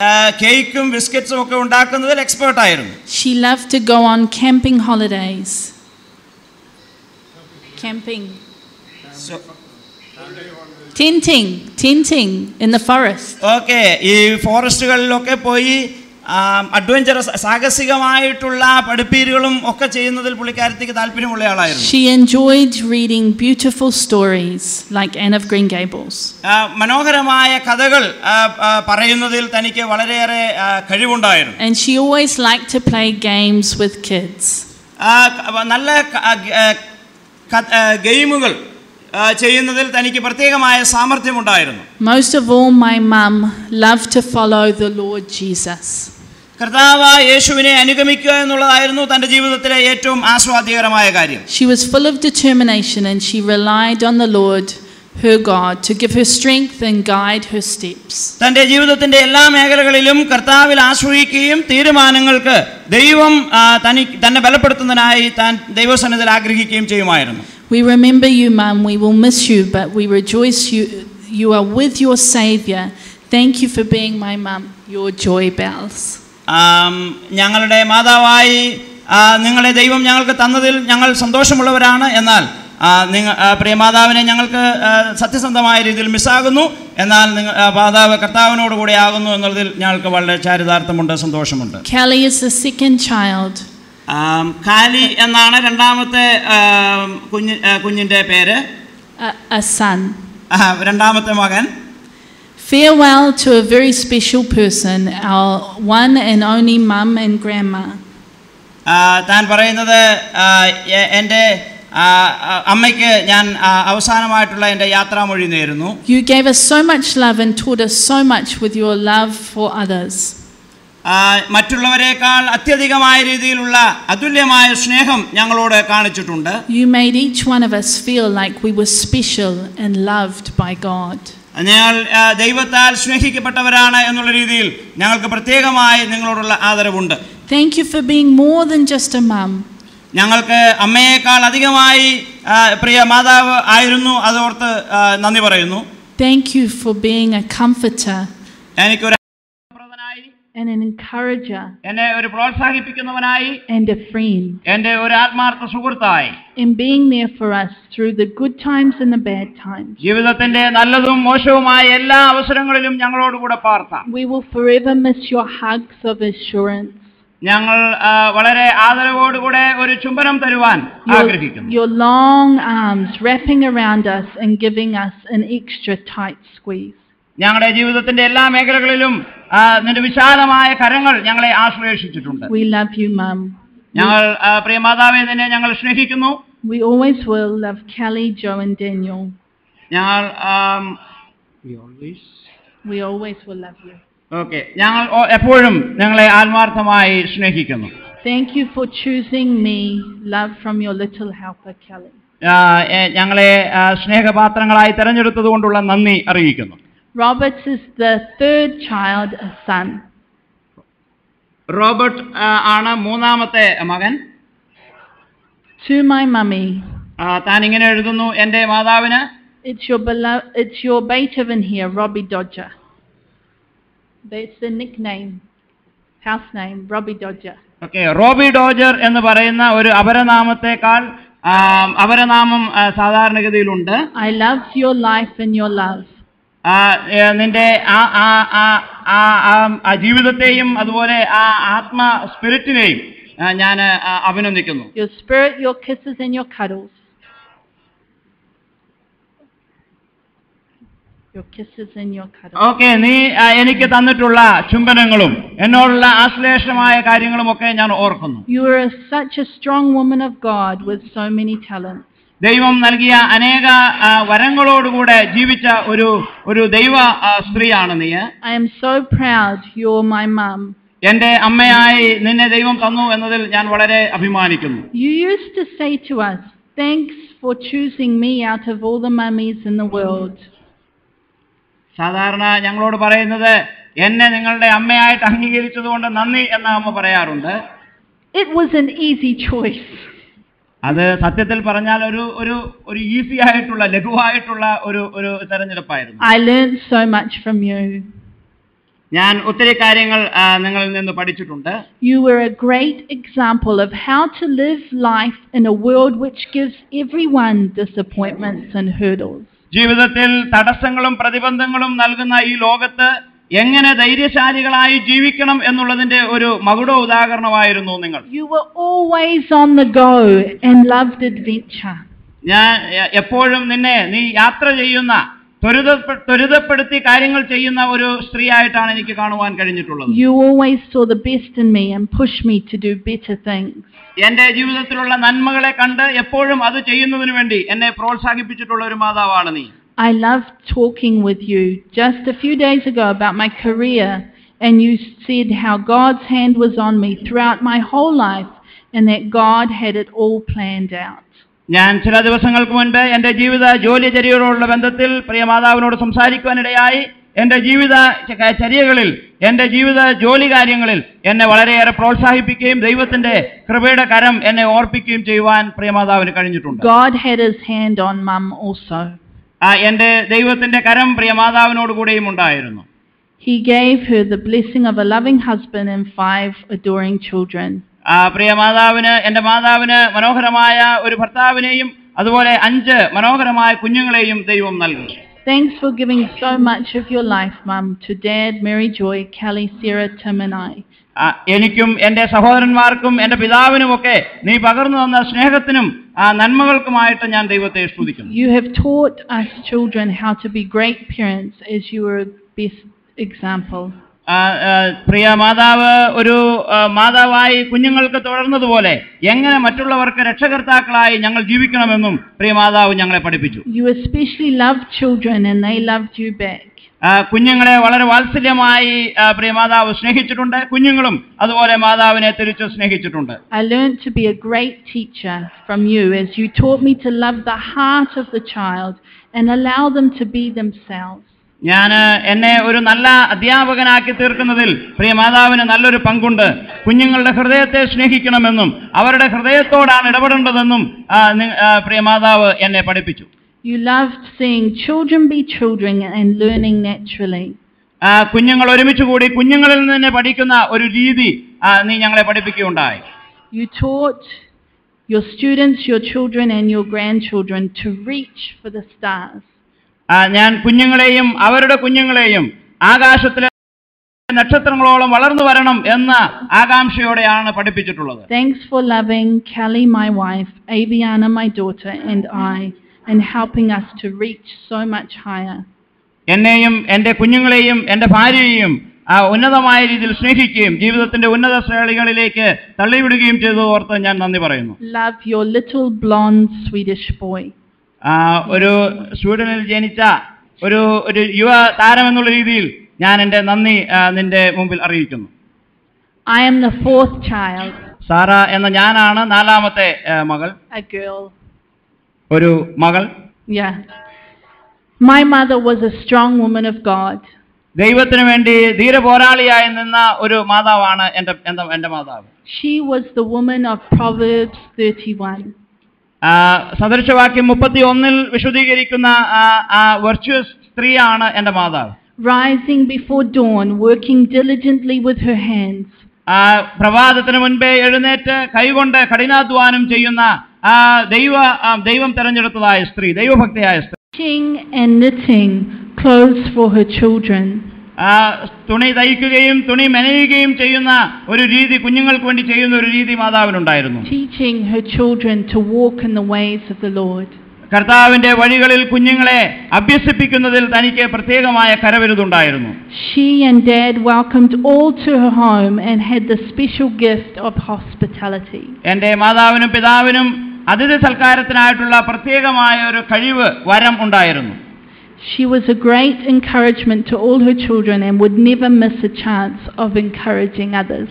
കേക്കും ബിസ്ക്കറ്റ്സും ഒക്കെ ഉണ്ടാക്കുന്നതിൽ എക്സ്പേർട്ട് ആയിരുന്നു. She loved to go on camping holidays. Camping. Tenting in the forest. Okay, ഈ ഫോറസ്റ്റുകളിലൊക്കെ പോയി അഡ്വഞ്ചറസ് സാഹസികമായിട്ടുള്ള പഠിപ്പീരുകളും ഒക്കെ ചെയ്യുന്നതിൽ പുള്ളിക്കാരത്തിക്ക് താല്പര്യമുള്ള ആളായിരുന്നു. She enjoyed reading beautiful stories like Anne of Green Gables. മനോഹരമായ കഥകൾ പറയുന്നതിൽ തനിക്ക് വളരെയേറെ കഴിവുണ്ടായിരുന്നു. And she always liked to play games with kids. നല്ല ഗെയിമുകൾ ചെയ്യുന്നതിൽ തനിക്ക് പ്രത്യേകമായ സാമർഥ്യമുണ്ടായിരുന്നു. Most of all, my mum loved to follow the Lord Jesus. കർത്താവായ യേശുവിനെ അനുഗമിക്കുക എന്നുള്ളതായിരുന്നു തന്റെ ജീവിതത്തിലെ ഏറ്റവും ആസ്വാദ്യകരമായ കാര്യം. She was full of determination and she relied on the Lord, her God, to give her strength and guide her steps. തന്റെ ജീവിതത്തിന്റെ എല്ലാ മേഖലകളിലും കർത്താവിൽ ആശ്രയിക്കുകയും തീരുമാനങ്ങൾക്ക് ദൈവം തന്നെ ബലപ്പെടുത്തുന്നതിനായി താൻ ദൈവസന്നിധിയിൽ ആഗ്രഹിക്കുകയും ചെയ്യുമായിരുന്നു. We remember you, Mum. We will miss you, but we rejoice you are with your Savior. Thank you for being my mum, your joy bells. ഞങ്ങളുടെ മാതാവായി നിങ്ങളെ ദൈവം ഞങ്ങൾക്ക് തന്നതിൽ ഞങ്ങൾ സന്തോഷമുള്ളവരാണ്. എന്നാൽ പ്രിയ മാതാവിനെ ഞങ്ങൾക്ക് സത്യസന്ധമായ രീതിയിൽ മിസ്സാകുന്നു. എന്നാൽ മാതാവ് കർത്താവിനോട് കൂടെ ആകുന്നു എന്നുള്ളതിൽ ഞങ്ങൾക്ക് വളരെ ചാരിതാർത്ഥമുണ്ട്, സന്തോഷമുണ്ട്. Kelly is the second child. കാലി എന്നാണ് രണ്ടാമത്തെ കുഞ്ഞിന്റെ പേര്. A son. രണ്ടാമത്തെ മകൻ. Farewell to a very special person, our one and only mum and grandma. താൻ പറയുന്നത് എൻ്റെ അമ്മയ്ക്ക് ഞാൻ അവസാനമായിട്ടുള്ള എൻ്റെ യാത്രാമൊഴി നേരുന്നു. You gave us so much love and taught us so much with your love for others. മറ്റുള്ളവരെക്കാൾ അത്യധികമായ രീതിയിലുള്ള അതുല്യമായ സ്നേഹം ഞങ്ങളോട് കാണിച്ചിട്ടുണ്ട്. You made each one of us feel like we were special and loved by God. ഞങ്ങൾ ദൈവത്താൽ സ്നേഹിക്കപ്പെട്ടവരാണ് എന്നുള്ള രീതിയിൽ ഞങ്ങൾക്ക് പ്രത്യേകമായി നിങ്ങളോടുള്ള ആദരവുണ്ട്. Thank you for being more than just a mum. ഞങ്ങൾക്ക് അമ്മയേക്കാൾ അധികമായി പ്രിയ മാതാവ് ആയിരുന്നു. അതോർത്ത് നന്ദി പറയുന്നു. Thank you for being a comforter. എനിക്കൊരു and an encourager. എന്നെ ഒരു പ്രോത്സാഹിപ്പിക്കുന്നവനായി and a friend. എൻ്റെ ഒരു ആത്മാർത്ഥ സുഹൃത്തായി. in being there for us through the good times and the bad times. ജീവിതത്തിന്റെ നല്ലതും മോശവുമായ എല്ലാ അവസരങ്ങളിലും ഞങ്ങളോട് കൂടെ പാർത്ത. We will forever miss your hugs of assurance. ഞങ്ങൾ വളരെ ആദരവോടുകൂടെ ഒരു ചുംബനം തരുവാൻ ആഗ്രഹിക്കുന്നു. Your long arms wrapping around us and giving us an extra tight squeeze. ഞങ്ങളുടെ ജീവിതത്തിന്റെ എല്ലാ മേഖലകളിലും നിന്റെ വിശാലമായ കരങ്ങൾ ഞങ്ങളെ ആശ്ലേഷിച്ചിട്ടുണ്ട്. We love you, Mum. ഞങ്ങൾ പ്രിയ മാതാവേ നിന്നെ ഞങ്ങൾ സ്നേഹിക്കുന്നു. We always will love Kelly, Joe and Daniel. ഞങ്ങൾ we always will love you. Okay, ഞങ്ങൾ എപ്പോഴും നിങ്ങളെ ആത്മാർത്ഥമായി സ്നേഹിക്കുന്നു. Thank you for choosing me, love from your little helper Kelly. ഞങ്ങളെ സ്നേഹപാത്രങ്ങളായി തിരഞ്ഞെടുത്തതുകൊണ്ടുള്ള നന്ദി അറിയിക്കുന്നു. Robert is the third child, a son. Robert ആണ് മൂന്നാമത്തെ മകൻ. To my mummy. താൻ ഇങ്ങനെ എഴുതുന്നു എൻ്റെ മാതാവിന്. It's your Beethoven here, Robbie Dodger. That's the nickname, house name, Robbie Dodger. Okay, Robbie Dodger എന്ന് പറയുന്ന ഒരു അപരനാമത്തെക്കാൾ അപരനാമം സാധാരണഗതിയിലുണ്ട്. I loved your life and your love. നിന്റെ ജീവിതത്തെയും അതുപോലെ ആത്മ സ്പിരിറ്റിനെയും ഞാൻ അഭിനന്ദിക്കുന്നു. Your spirit, your kisses and your cuddles. Your kisses and your cuddles. Okay, നീ എനിക്ക് തന്നിട്ടുള്ള ചുംബനങ്ങളും എന്നോടുള്ള ആശ്ലേഷമായ കാര്യങ്ങളും ഒക്കെ ഞാൻ ഓർക്കുന്നു. You are such a strong woman of God with so many talents. ദൈവം നൽകിയ അനേക വരങ്ങളോടുകൂടെ ജീവിച്ച ഒരു ദൈവ സ്ത്രീയാണ് നീ. I am so proud you're my mum. എൻ്റെ അമ്മയായി നിന്നെ ദൈവം തന്നു എന്നതിൽ ഞാൻ വളരെ അഭിമാനിക്കുന്നു. You used to say to us, thanks for choosing me out of all the mummies in the world. സാധാരണ ഞങ്ങളോട് പറയുന്നത് എന്നെ നിങ്ങളുടെ അമ്മയായിട്ട് അംഗീകരിച്ചതുകൊണ്ട് നന്ദി എന്ന് അമ്മ പറയാറുണ്ട്. It was an easy choice. അത് സത്യത്തിൽ പറഞ്ഞാൽ ഒരു ഈസി ആയിട്ടുള്ള ലഘുവായിട്ടുള്ള ഒരു തെരഞ്ഞെടുപ്പായിരുന്നു. I learned so much from you. ഞാൻ ഒത്തിരി കാര്യങ്ങൾ നിങ്ങളിൽ നിന്ന് പഠിച്ചിട്ടുണ്ട്. You were a great example of how to live life in a world which gives everyone disappointments and hurdles. ജീവിതത്തിൽ തടസ്സങ്ങളും പ്രതിബന്ധങ്ങളും നൽകുന്ന ഈ ലോകത്ത് എങ്ങനെ ധൈര്യശാലികളായി ജീവിക്കണം എന്നുള്ളതിന്റെ ഒരു മകുട ഉദാഹരണമായിരുന്നു നിങ്ങൾ. You were always on the go and loved adventure. ഞാൻ എപ്പോഴും നീ യാത്ര ചെയ്യുന്ന ത്വരിതപ്പെടുത്തി കാര്യങ്ങൾ ചെയ്യുന്ന ഒരു സ്ത്രീയായിട്ടാണ് എനിക്ക് കാണുവാൻ കഴിഞ്ഞിട്ടുള്ളത്. You always saw the best in me and pushed me to do better things. എന്റെ ജീവിതത്തിലുള്ള നന്മകളെ കണ്ട് എപ്പോഴും അത് ചെയ്യുന്നതിനു വേണ്ടി എന്നെ പ്രോത്സാഹിപ്പിച്ചിട്ടുള്ള ഒരു മാതാവാണ് നീ. I loved talking with you just a few days ago about my career, and you said how God's hand was on me throughout my whole life and that God had it all planned out. ഞാൻ ചില ദിവസങ്ങൾക്ക് മുൻപ് എന്റെ ജീവിത ജോലിചര്യയോടുള്ള ബന്ധത്തിൽ പ്രിയ മാതാവിനോട് സംസാരിക്കുവാനിടയായി എന്റെ ജീവിത ചര്യകളിൽ എന്റെ ജീവിത ജോലി കാര്യങ്ങളിൽ എന്നെ വളരെയേറെ പ്രോത്സാഹിപ്പിക്കുകയും ദൈവത്തിന്റെ കൃപയുടെ കരം എന്നെ ഓർപ്പിക്കുകയും ചെയ്യുവാൻ പ്രിയ മാതാവിന് കഴിഞ്ഞിട്ടുണ്ട്. God had his hand on Mum also. എന്റെ ദൈവത്തിന്റെ കരം പ്രിയ മാതാവിനോട് കൂടെയും ഉണ്ടായിരുന്നു. He gave her the blessing of a loving husband and 5 adoring children. പ്രിയ മാതാവിന് എന്റെ മാതാവിന് മനോഹരമായ ഒരു ഭർത്താവിനെയും അതുപോലെ 5 മനോഹരമായ കുഞ്ഞുങ്ങളെയും ദൈവം നൽകി. Thanks for giving so much of your life, Mum, to Dad, Mary Joy, Kelly, Sarah, Tim and I. എനിക്കും എന്റെ സഹോദരന്മാർക്കും എന്റെ പിതാവിനുമൊക്കെ നീ പകർന്നു തന്ന സ്നേഹത്തിനും നന്മകൾക്കുമായിട്ട് ഞാൻ ദൈവത്തെ സ്തുതിക്കുന്നു. You have taught us children how to be great parents as you were a best example. പ്രിയ മാതാവ് ഒരു മാതാവായി കുഞ്ഞുങ്ങൾക്ക് തുടർന്നതുപോലെ എങ്ങനെ മറ്റുള്ളവർക്ക് രക്ഷകർത്താക്കളായി ഞങ്ങൾ ജീവിക്കണമെന്നും പ്രിയ മാതാവ് ഞങ്ങളെ പഠിപ്പിച്ചു. You especially loved children and they loved you back. കുഞ്ഞുങ്ങളെ വളരെ വാത്സല്യമായി പ്രിയ മാതാവ് സ്നേഹിച്ചിട്ടുണ്ട്. കുഞ്ഞുങ്ങളും അതുപോലെ മാതാവിനെ തിരിച്ചു സ്നേഹിച്ചിട്ടുണ്ട്. I learned to be a great teacher from you as you taught me to love the heart of the child and allow them to be themselves. ഞാൻ എന്നെ ഒരു നല്ല അധ്യാപകനാക്കി തീർക്കുന്നതിൽ പ്രിയ മാതാവിന് നല്ലൊരു പങ്കുണ്ട്. കുഞ്ഞുങ്ങളുടെ ഹൃദയത്തെ സ്നേഹിക്കണമെന്നും അവരുടെ ഹൃദയത്തോടാണ് ഇടപെടേണ്ടതെന്നും പ്രിയ മാതാവ് എന്നെ പഠിപ്പിച്ചു. You loved seeing children be children and learning naturally. കുഞ്ഞുങ്ങൾ ഒരുമിച്ച് കൂടി കുഞ്ഞുങ്ങളിൽ നിന്ന് പഠിക്കുന്ന ഒരു രീതി നീ ഞങ്ങളെ പഠിപ്പിക്കുകയുണ്ടായി. You taught your students, your children and your grandchildren to reach for the stars. ഞാൻ കുഞ്ഞുങ്ങളെയും അവരുടെ കുഞ്ഞുങ്ങളെയും ആകാശത്തിലെ നക്ഷത്രങ്ങളോളം വളർന്നു വരണം എന്ന ആകാംക്ഷയോടെയാണ് പഠിപ്പിച്ചിട്ടുള്ളത്. Thanks for loving Kelly, my wife, Aviana, my daughter, and I, and helping us to reach so much higher. എന്നെയും എന്റെ കുഞ്ഞുങ്ങളെയും എന്റെ ഭാര്യയെയും ഉന്നതമായ രീതിയിൽ സ്നേഹിക്കുകയും ജീവിതത്തിന്റെ ഉന്നത ശ്രേണികളിലേക്ക് തള്ളിവിടുകയും ചെയ്തതോർത്ത് ഞാൻ നന്ദി പറയുന്നു. Love your little blonde Swedish boy. ഒരു സ്വീഡനിൽ ജനിച്ച ഒരു യുവ താരം എന്നുള്ള രീതിയിൽ ഞാൻ എന്റെ നന്ദി നിന്റെ മുമ്പിൽ അറിയിക്കുന്നു. I am the 4th child. Sara എന്ന ഞാനാണ് 4ാമത്തെ മകൾ. A girl. ഒരു മകൾ. Yeah. My mother was a strong woman of God. ദൈവത്തിനു വേണ്ടി ധീരപോരാളിയായി നിന്ന ഒരു മാതാവാണ് എന്റെ മാതാവ്. She was the woman of Proverbs 31. സദൃശവാക്യം 31 വിശദീകരിക്കുന്ന വെർച്വസ് സ്ത്രീയാണ് എന്റെ മാതാവ്. Rising before dawn, working diligently with her hands. പ്രഭാതത്തിന് മുൻപേ എഴുന്നേറ്റ് കൈകൊണ്ട് കഠിനാധ്വാനം ചെയ്യുന്ന ദൈവം തെരഞ്ഞെടുത്തതായ സ്ത്രീ, ദൈവഭക്തിയായ സ്ത്രീ. Stitching and knitting clothes for her children. തുണി തയ്ക്കുകയും തുണി മെനയുകയും ചെയ്യുന്ന ഒരു രീതി, കുഞ്ഞുങ്ങൾക്ക് വേണ്ടി ചെയ്യുന്ന ഒരു രീതി മാതാവിനുണ്ടായിരുന്നു. Teaching her children to walk in the ways of the Lord. കർത്താവിന്റെ വഴികളിൽ കുഞ്ഞുങ്ങളെ അഭ്യസിപ്പിക്കുന്നതിൽ തനിക്ക് പ്രത്യേകമായ കരവിരുതുണ്ടായിരുന്നു. She and Dad welcomed all to her home and had the special gift of hospitality. എന്റെ മാതാവിനും പിതാവിനും അതിഥി സൽക്കാരത്തിനായിട്ടുള്ള പ്രത്യേകമായ ഒരു കഴിവ്, വരം ഉണ്ടായിരുന്നു. She was a great encouragement to all her children and would never miss a chance of encouraging others.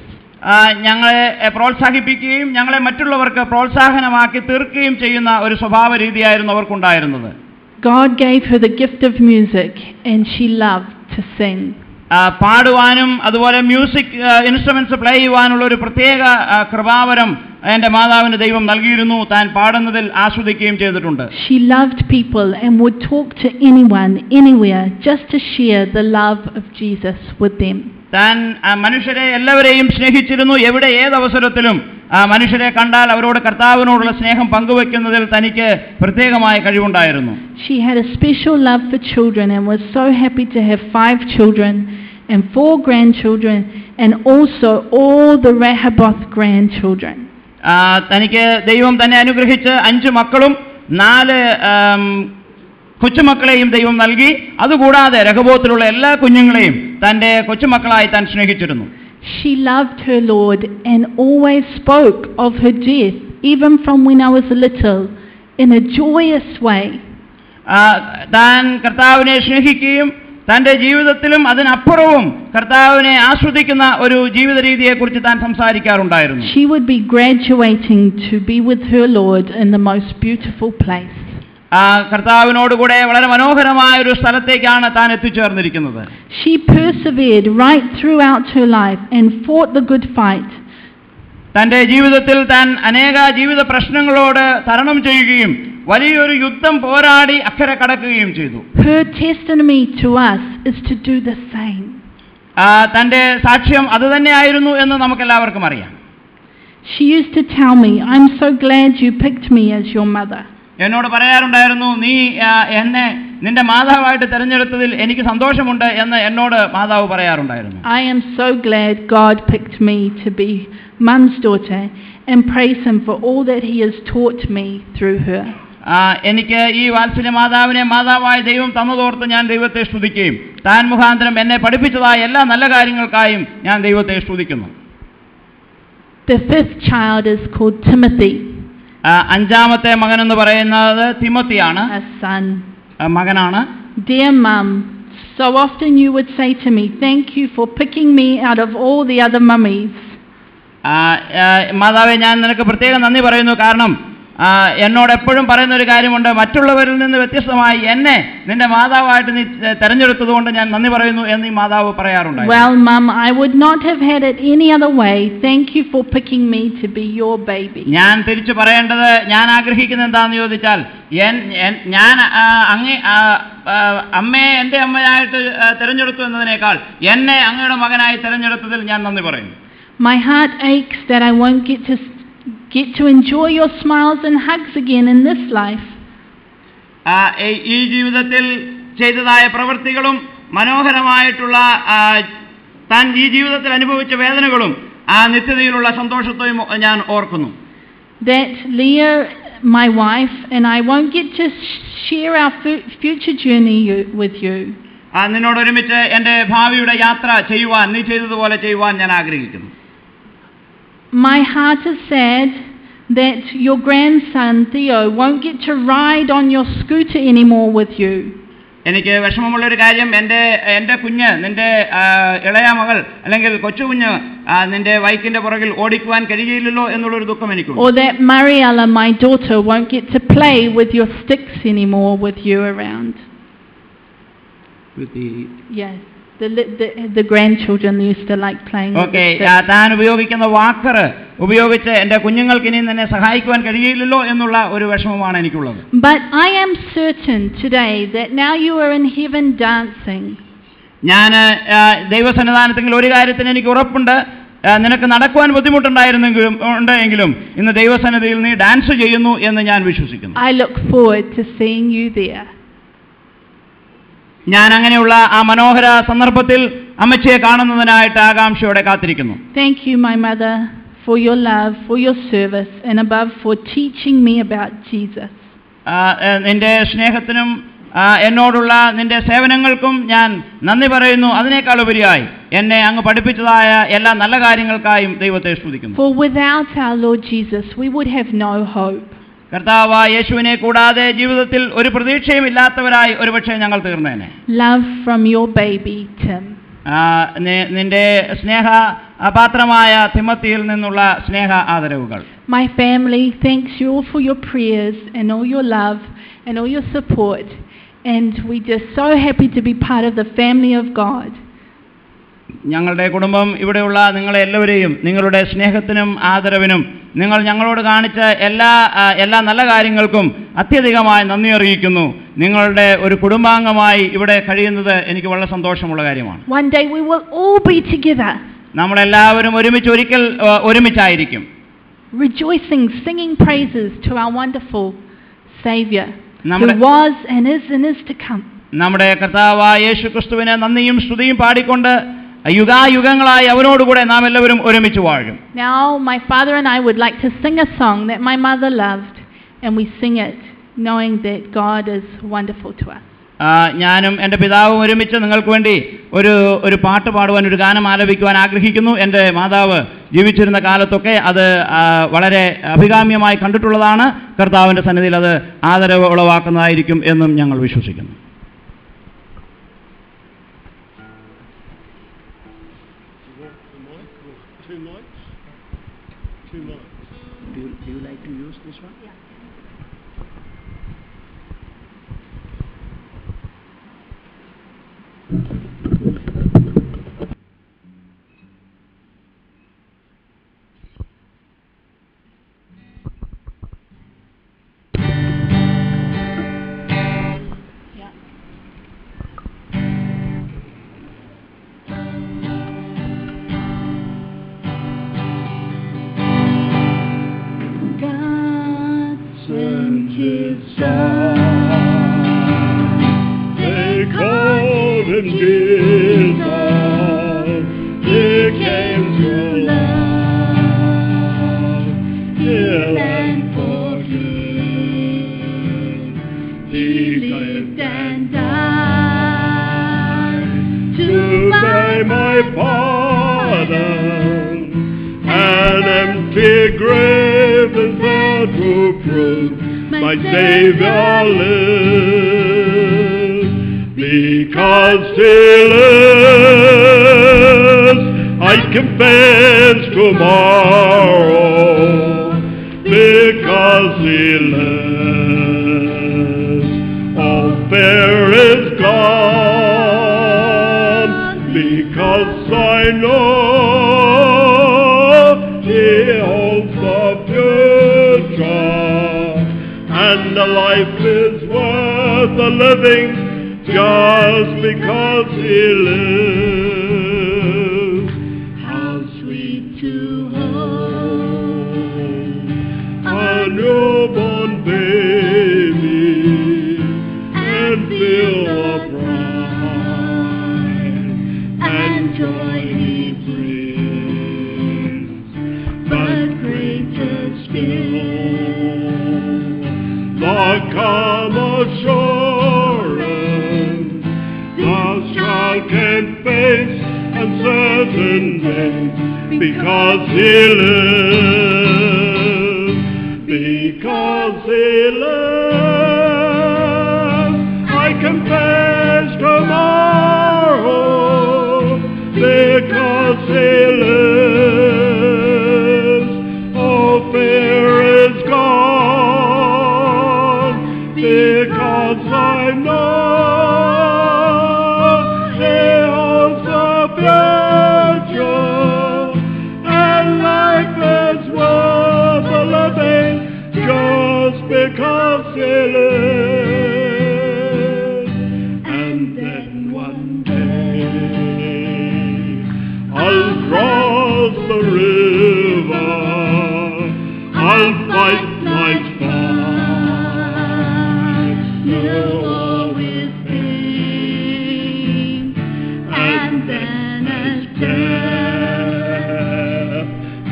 ഞങ്ങളെ പ്രോത്സാഹിപ്പിക്കുകയും ഞങ്ങളെ മറ്റുള്ളവർക്ക് പ്രോത്സാഹനമാക്കി തീർക്കുകയും ചെയ്യുന്ന ഒരു സ്വഭാവ രീതിയായിരുന്നു അവർക്കുണ്ടായിരുന്നത്. God gave her the gift of music and she loved to sing. പാടുവാനും അതുപോലെ മ്യൂസിക് ഇൻസ്ട്രുമെന്റ്സ് പ്ലേ ചെയ്യുവാനുള്ള ഒരു പ്രത്യേക കൃപാവരം എൻ്റെ മാതാവിന് ദൈവം നൽകിയിരുന്നു, താൻ പാടുന്നതിൽ ആസ്വദിക്കുകയും ചെയ്തിട്ടുണ്ട്. She loved people and would talk to anyone, anywhere, just to share the love of Jesus with them. താൻ മനുഷ്യരെ എല്ലാവരെയും സ്നേഹിച്ചിരുന്നു. എവിടെ ഏതവസരത്തിലും മനുഷ്യരെ കണ്ടാൽ അവരോട് കർത്താവിനോടുള്ള സ്നേഹം പങ്കുവെക്കുന്നതിൽ തനിക്ക് പ്രത്യേകമായ കഴിവുണ്ടായിരുന്നു. She had a special love for children and was so happy to have 5 children and 4 grandchildren and also all the Rehoboth grandchildren. തനിക്ക് ദൈവം തന്നെ അനുഗ്രഹിച്ച് 5 മക്കളും 4 കൊച്ചുമക്കളെയും ദൈവം നൽകി. അതുകൂടാതെ രഹബോത്തിലുള്ള എല്ലാ കുഞ്ഞുങ്ങളെയും തൻ്റെ കൊച്ചുമക്കളായി താൻ സ്നേഹിച്ചിരുന്നു. She loved her Lord and always spoke of her death, even from when I was little, in a joyous way. താൻ കർത്താവിനെ സ്നേഹിക്കുകയും തൻ്റെ ജീവിതത്തിലും അതിനപ്പുറവും കർത്താവിനെ ആസ്വദിക്കുന്ന ഒരു ജീവിത രീതിയെക്കുറിച്ച് താൻ സംസാരിക്കാറുണ്ടായിരുന്നു. She would be graduating to be with her Lord in the most beautiful place. കർത്താവിനോടുകൂടെ വളരെ മനോഹരമായ ഒരു സ്ഥലത്തേക്കാണ് താൻ എത്തിച്ചേർന്നിരിക്കുന്നത്. She persevered right throughout her life and fought the good fight. തൻ്റെ ജീവിതത്തിൽ താൻ അനേക ജീവിത പ്രശ്നങ്ങളോട് തരണം ചെയ്യുകയും വലിയൊരു യുദ്ധം പോരാടി അക്കരെ കടക്കുകയും ചെയ്തു. Her testimony to us is to do the same. തൻ്റെ സാക്ഷ്യം അത് തന്നെയായിരുന്നു എന്ന് നമുക്കെല്ലാവർക്കും അറിയാം. She used to tell me, "I'm so glad you picked me as your mother." എന്നോട് പറയാറുണ്ടായിരുന്നു, നീ എന്നെ നിന്റെ മാതാവായിട്ട് തിരഞ്ഞെടുത്തതിൽ എനിക്ക് സന്തോഷമുണ്ട് എന്ന് എന്നോട് മാതാവ് പറയാറുണ്ടായിരുന്നു. I am so glad God picked me to be Mum's daughter and praise him for all that he has taught me through her. എനിക്ക് ഈ വാത്സല്യ മാതാവിനെ മാതാവായ ദൈവം തന്നതോർത്ത് ഞാൻ ദൈവത്തെ സ്തുതിക്കുകയും താൻ മുഖാന്തരം എന്നെ പഠിപ്പിച്ചതായ എല്ലാ നല്ല കാര്യങ്ങൾക്കായും ഞാൻ ദൈവത്തെ സ്തുതിക്കുന്നു. The 5th child is called Timothy. 5ാമത്തെ മകൻ എന്ന് പറയുന്നത് തിമോത്തിയാണ്. A son. മകനാണ്. Dear Mum, so often you would say to me, "Thank you for picking me out of all the other mummies." മാതാവേ, ഞാൻ നിനക്ക് പ്രത്യേകം നന്ദി പറയുന്നു. കാരണം എന്നോട് എപ്പോഴും പറയുന്ന ഒരു കാര്യമുണ്ട്, മറ്റുള്ളവരിൽ നിന്ന് വ്യത്യസ്തമായി എന്നെ നിന്റെ മാതാവായിട്ട് നീ തെരഞ്ഞെടുത്തതുകൊണ്ട് ഞാൻ നന്ദി പറയുന്നു എന്ന് ഈ മാതാവ് പറയാറുണ്ട്. Well, Mum, I would not have had it any other way. Thank you for picking me to be your baby. ഞാൻ തിരിച്ചു പറയേണ്ടത്, ഞാൻ ആഗ്രഹിക്കുന്നത് എന്താണെന്ന് ചോദിച്ചാൽ, ഞാൻ അമ്മയെ എൻ്റെ അമ്മയായിട്ട് തിരഞ്ഞെടുത്തു എന്നതിനേക്കാൾ എന്നെ അങ്ങയുടെ മകനായി തിരഞ്ഞെടുത്തതിൽ ഞാൻ നന്ദി പറയുന്നു. My heart aches that I won't get to enjoy your smiles and hugs again in this life. ഈ ജീവിതത്തിൽ ചെയ്തതായ പ്രവൃത്തികളും മനോഹരമായിട്ടുള്ള താൻ ഈ ജീവിതത്തിൽ അനുഭവിച്ച വേദനകളും ആ നിത്യതയിലുള്ള സന്തോഷത്തെയും ഞാൻ ഓർക്കുന്നു. That Leah, my wife, and I won't get to share our future journey with you. നിന്നോട് ഒരുമിച്ച് എൻ്റെ ഭാവിയുടെ യാത്ര ചെയ്യുവാൻ, നീ ചെയ്തതുപോലെ ചെയ്യുവാൻ ഞാൻ ആഗ്രഹിക്കുന്നു. My heart is sad that your grandson Theo won't get to ride on your scooter anymore with you. എനിക്ക് വിഷമമുള്ളൊരു കാര്യം, എൻ്റെ കുഞ്ഞ്, നിന്റെ ഇളയ മകൾ അല്ലെങ്കിൽ കൊച്ചുകുഞ്ഞ് നിന്റെ ബൈക്കിന്റെ പുറകിൽ ഓടിക്കുവാൻ കഴിയില്ലല്ലോ എന്നുള്ളൊരു ദുഃഖം എനിക്കുണ്ട്. Or that Mariella, my daughter, won't get to play with your sticks anymore with you around. Yes. The grandchildren used to like playing with the sticks. താൻ ഉപയോഗിക്കുന്ന വാക്കർ ഉപയോഗിച്ച് എൻ്റെ കുഞ്ഞുങ്ങൾക്ക് ഇനി തന്നെ സഹായിക്കുവാൻ കഴിയില്ലല്ലോ എന്നുള്ള ഒരു വിഷമമാണ് എനിക്കുള്ളത്. But I am certain today that now you are in heaven dancing. ഞാൻ ദൈവസന്നിധാനത്തിൽ ഒരു കാര്യത്തിന് എനിക്ക് ഉറപ്പുണ്ട്, നിനക്ക് നടക്കുവാൻ ബുദ്ധിമുട്ടുണ്ടായിരുന്നെങ്കിലും ഇന്ന് ദൈവസന്നിധിയിൽ നീ ഡാൻസ് ചെയ്യുന്നു എന്ന് ഞാൻ വിശ്വസിക്കുന്നു. I look forward to seeing you there. ഞാൻ അങ്ങനെയുള്ള ആ മനോഹര സന്ദർഭത്തിൽ അമ്മച്ചിയെ കാണുന്നതിനായിട്ട് ആകാംക്ഷയോടെ കാത്തിരിക്കുന്നു. Thank you, my mother, for your love, for your service, and above for teaching me about Jesus. നിന്റെ സ്നേഹത്തിനും എന്നോടുള്ള നിന്റെ സേവനങ്ങൾക്കും ഞാൻ നന്ദി പറയുന്നു. അതിനേക്കാൾ ഉപരിയായി എന്നെ അങ്ങ് പഠിപ്പിച്ചതായ എല്ലാ നല്ല കാര്യങ്ങൾക്കായും ദൈവത്തെ സ്തുതിക്കുന്നു. For without our Lord Jesus, we would have no hope. കർത്താവ് യേശുവിനെ കൂടാതെ ജീവിതത്തിൽ ഒരു പ്രതീക്ഷയും ഇല്ലാത്തവരായി ഒരുപക്ഷെ ഞങ്ങൾ തീർന്നേനെ. Love from your baby Tim. നിന്റെ സ്നേഹ പാത്രമായ തിമോത്തിയിൽ നിന്നുള്ള സ്നേഹ ആദരവുകൾ. My family thanks you all for your prayers and all your love and all your support, and we just so happy to be part of the family of God. ഞങ്ങളുടെ കുടുംബം ഇവിടെയുള്ള നിങ്ങളെ എല്ലാവരെയും നിങ്ങളുടെ സ്നേഹത്തിനും ആദരവിനും നിങ്ങൾ ഞങ്ങളോട് കാണിച്ച എല്ലാ നല്ല കാര്യങ്ങൾക്കും അത്യധികമായി നന്ദി അറിയിക്കുന്നു. നിങ്ങളുടെ ഒരു കുടുംബാംഗമായി ഇവിടെ കഴിയുന്നത് എനിക്ക് വളരെ സന്തോഷമുള്ള കാര്യമാണ്. One day we will all be together, നമ്മളെല്ലാവരും ഒരുമിച്ചായിരിക്കും, rejoicing, singing praises to our wonderful Savior, who നമ്മുടെ was and is to come. നമ്മുടെ കർത്താവായ യേശുക്രിസ്തുവിനെ നന്ദിയും സ്തുതിയും പാടിക്കൊണ്ട് യുഗായുഗങ്ങളായി അവനോടുകൂടെ നാം എല്ലാവരും ഒരുമിച്ച് വാഴും. Now my father and I would like to sing a song that my mother loved, and we sing it knowing that God is wonderful to us. ഞാനും എൻ്റെ പിതാവും ഒരുമിച്ച് നിങ്ങൾക്ക് വേണ്ടി ഒരു പാട്ട് പാടുവാൻ, ഒരു ഗാനം ആലപിക്കുവാൻ ആഗ്രഹിക്കുന്നു. എൻ്റെ മാതാവ് ജീവിച്ചിരുന്ന കാലത്തൊക്കെ അത് വളരെ അഭികാമ്യമായി കണ്ടിട്ടുള്ളതാണ്. കർത്താവിൻ്റെ സന്നിധിയിൽ അത് ആദരവ് ഉളവാക്കുന്നതായിരിക്കും എന്നും ഞങ്ങൾ വിശ്വസിക്കുന്നു. Do you like to use this one? Yeah. My Savior lives, because He lives, I confess tomorrow, because He lives, all fear is gone, because I know He holds the future. And the life is worth the living just because He lives. How sweet to hold a newborn baby and feel the pride and joy He brings, but greater still the calm assurance the child can face uncertain days, because He lives, because He lives, I confess tomorrow, because He lives, all fear is gone, because I know He holds the future, and life is worth the living just because He lives. And then one day I'll cross the river, I'll fight life's fight, still with pain, and then as death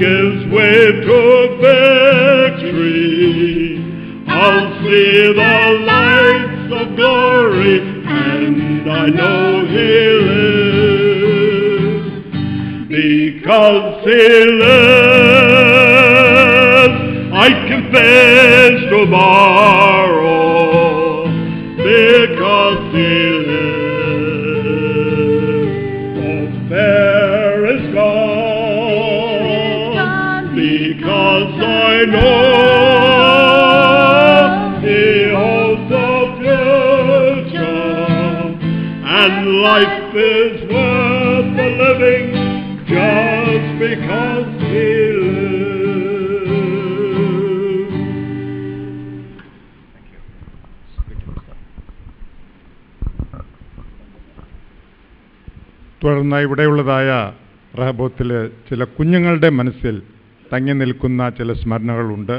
gives way to victory, I'll see the lights of glory, and I know He lives, because He lives, I confess tomorrow, because He lives, all fear is gone, because I know He holds the future, and life is worth the living just because He lives. തുടർന്ന് ഇവിടെയുള്ളതായ റഹബോത്തിൽ ചില കുഞ്ഞുങ്ങളുടെ മനസ്സിൽ തങ്ങി നിൽക്കുന്ന ചില സ്മരണകളുണ്ട്.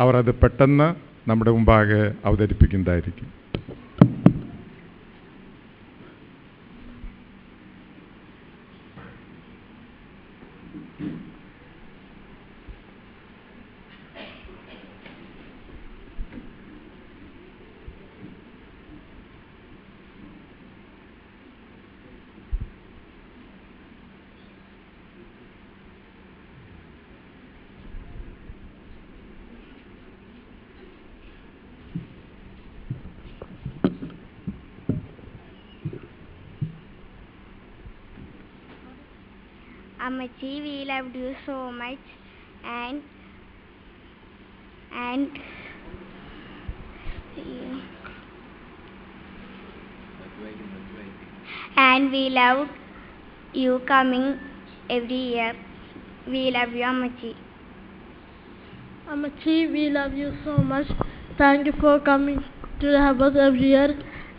അവർ അത് പെട്ടെന്ന് നമ്മുടെ മുമ്പാകെ അവതരിപ്പിക്കുന്നതായിരിക്കും. Amachi, we loved you so much, and we loved you coming every year. We love you, Amachi. Amachi, we love you so much. Thank you for coming to the house every year,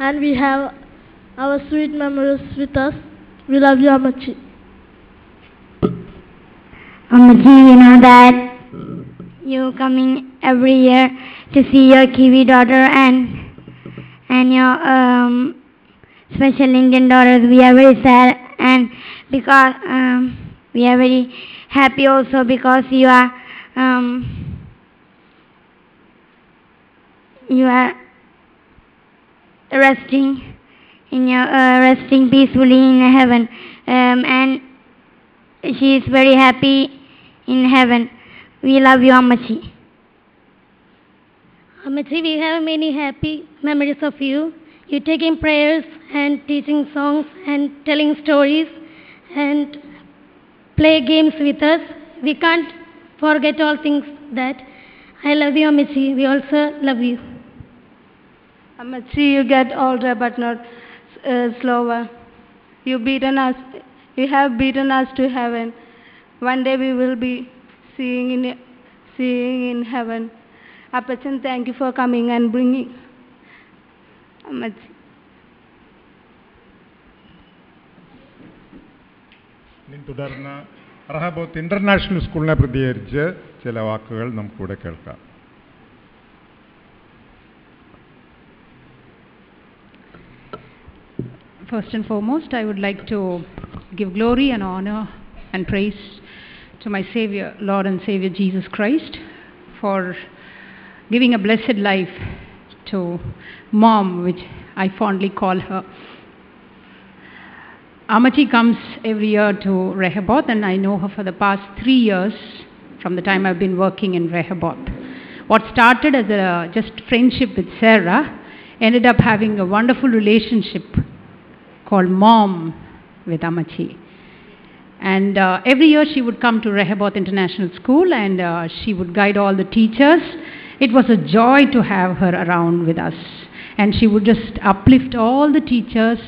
and we have our sweet memories with us. We love you, Amachi. Amachi, you know that you coming every year to see your Kiwi daughter and your special Indian daughters. We are very sad, and because we are very happy also because you are resting peacefully in heaven, and she is very happy in heaven. We love you, Amachi. Amachi, we have many happy memories of you. You taking prayers and teaching songs and telling stories and play games with us. We can't forget all things that. I love you, Amachi. We also love you. Amachi, you get older but not slower. You have beaten us to heaven. One day we will be seeing in heaven. Appachan, thank you for coming and bringing Amachi. തുടർന്ന് Rehoboth international സ്കൂളിനെ പ്രതികരിച്ച് ചില വാക്കുകൾ നമുക്കിവിടെ കേൾക്കാം. First and foremost, I would like to give glory and honor and praise to my Savior, Lord and Savior Jesus Christ, for giving a blessed life to Mom, which I fondly call her. Amachi comes every year to Rehoboth, and I know her for the past 3 years from the time I've been working in Rehoboth. What started as a just friendship with Sarah ended up having a wonderful relationship called Mom with Amachi. And every year she would come to Rehoboth International School, and she would guide all the teachers. It was a joy to have her around with us, and she would just uplift all the teachers,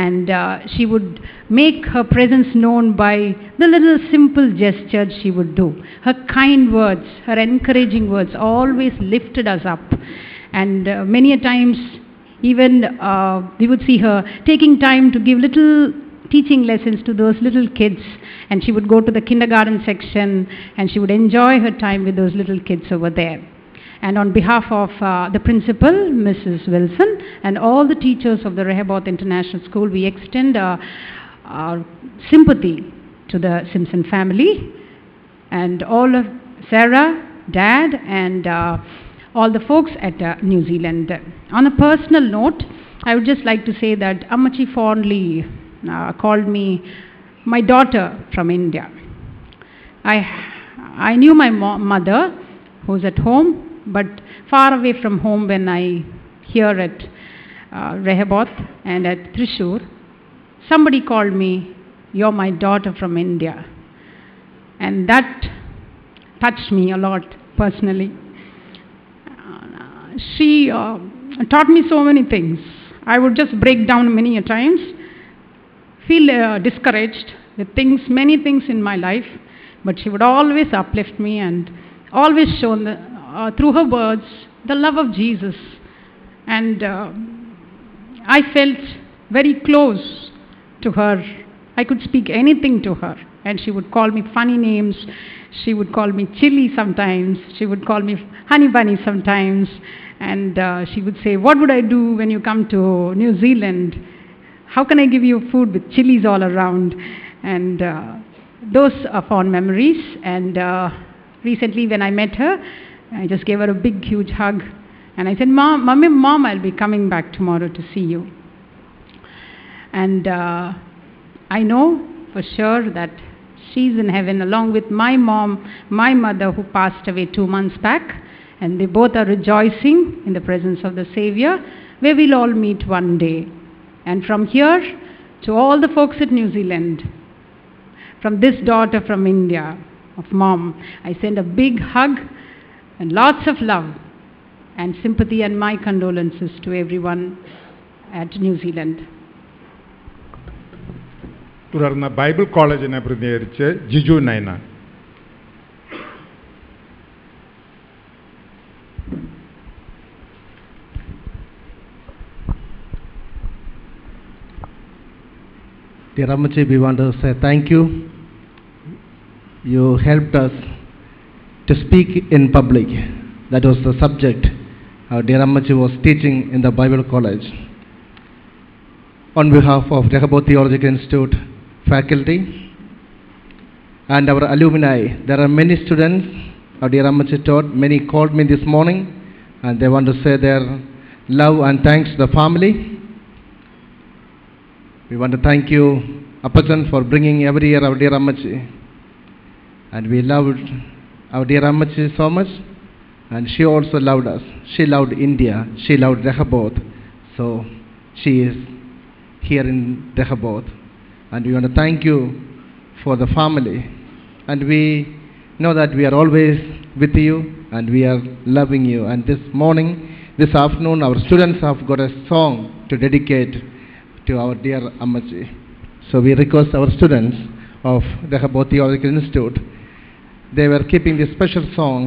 and she would make her presence known by the little simple gestures she would do. Her kind words, her encouraging words always lifted us up, and many a times even we would see her taking time to give little teaching lessons to those little kids, and she would go to the kindergarten section and she would enjoy her time with those little kids over there. And on behalf of the principal, Mrs. Wilson, and all the teachers of the Rehoboth International School, we extend our sympathy to the Simpson family and all of Sarah, Dad, and all the folks at New Zealand. On a personal note, I would just like to say that Amachi fondly called me my daughter from India. I knew my mother, who's at home, but far away from home when I here at Rehoboth and at Thrissur. Somebody called me, "You're my daughter from India." And that touched me a lot personally. She taught me so many things. I would just break down many a times, feel discouraged with many things in my life, but she would always uplift me and always show through her words the love of Jesus. And I felt very close to her I could speak anything to her, and she would call me funny names. She would call me chili sometimes. She would call me honey bunny sometimes. And she would say, what would I do when you come to New Zealand? How can I give you food with chilies all around? And those are fond memories. And recently when I met her, I just gave her a big, huge hug. And I said, Mom, I'll be coming back tomorrow to see you. And I know for sure that she's in heaven along with my mom, my mother, who passed away 2 months back. And they both are rejoicing in the presence of the Savior, where we'll all meet one day. And from here to all the folks at New Zealand, from this daughter from India, of Mom, I send a big hug and lots of love and sympathy and my condolences to everyone at New Zealand. തുടർന്ന് Bible കോളേജിനെ പ്രതിനിധീകരിച്ച് Jiju Naina. Dear Ammachi, we want to say thank you. You helped us to speak in public. That was the subject dear Ammachi was teaching in the Bible College. On behalf of Rehoboth Theological Institute faculty and our alumni, there are many students dear Ammachi taught. Many called me this morning and they want to say their love and thanks to the family. We want to thank you, Appachan, for bringing every year our dear Ammachi. And we loved our dear Ammachi so much. And she also loved us. She loved India. She loved Rehoboth. So she is here in Rehoboth. And we want to thank you for the family. And we know that we are always with you and we are loving you. And this morning, this afternoon, our students have got a song to dedicate to our dear Ammachi. So we request our students of Rehoboth Theological Institute, they were keeping this special song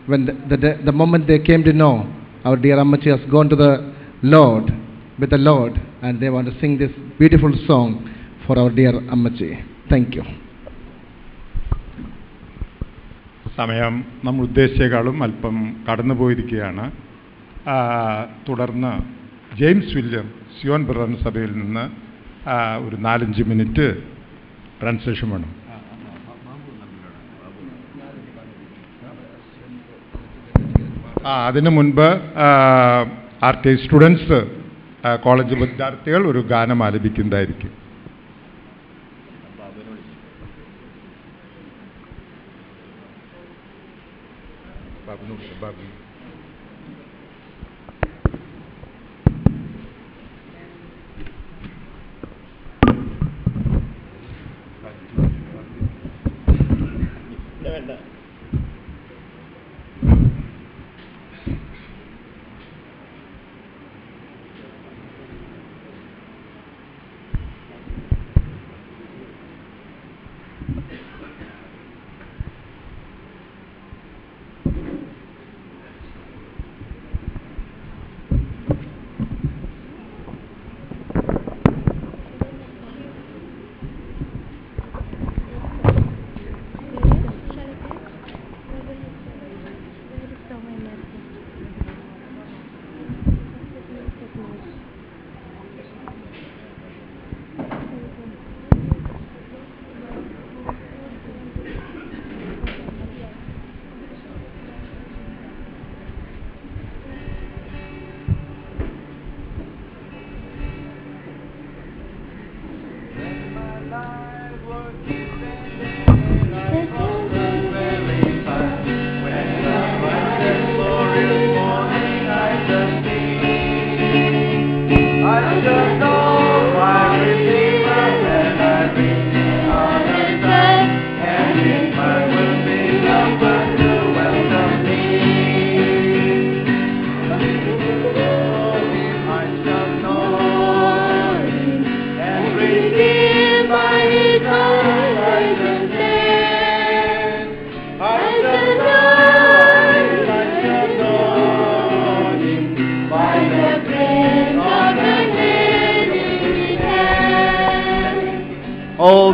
when the moment they came to know our dear Ammachi has gone to the Lord, with the Lord, and they want to sing this beautiful song for our dear Ammachi. Thank you. സമയം നമ്മൾ ഉദ്ദേശിച്ചേക്കാളും അല്പം കടന്നുപോയിരിക്കുകയാണ്. തുടർന്ന് James William Zion brother സഭയിൽ നിന്ന് ഒരു 4-5 minute translation വേണം. അതിനു മുൻപ് ആർട്ടി സ്റ്റുഡൻസ് കോളേജ് വിദ്യാർത്ഥികൾ ഒരു ഗാനം ആലപിക്കുന്നതായിരിക്കും.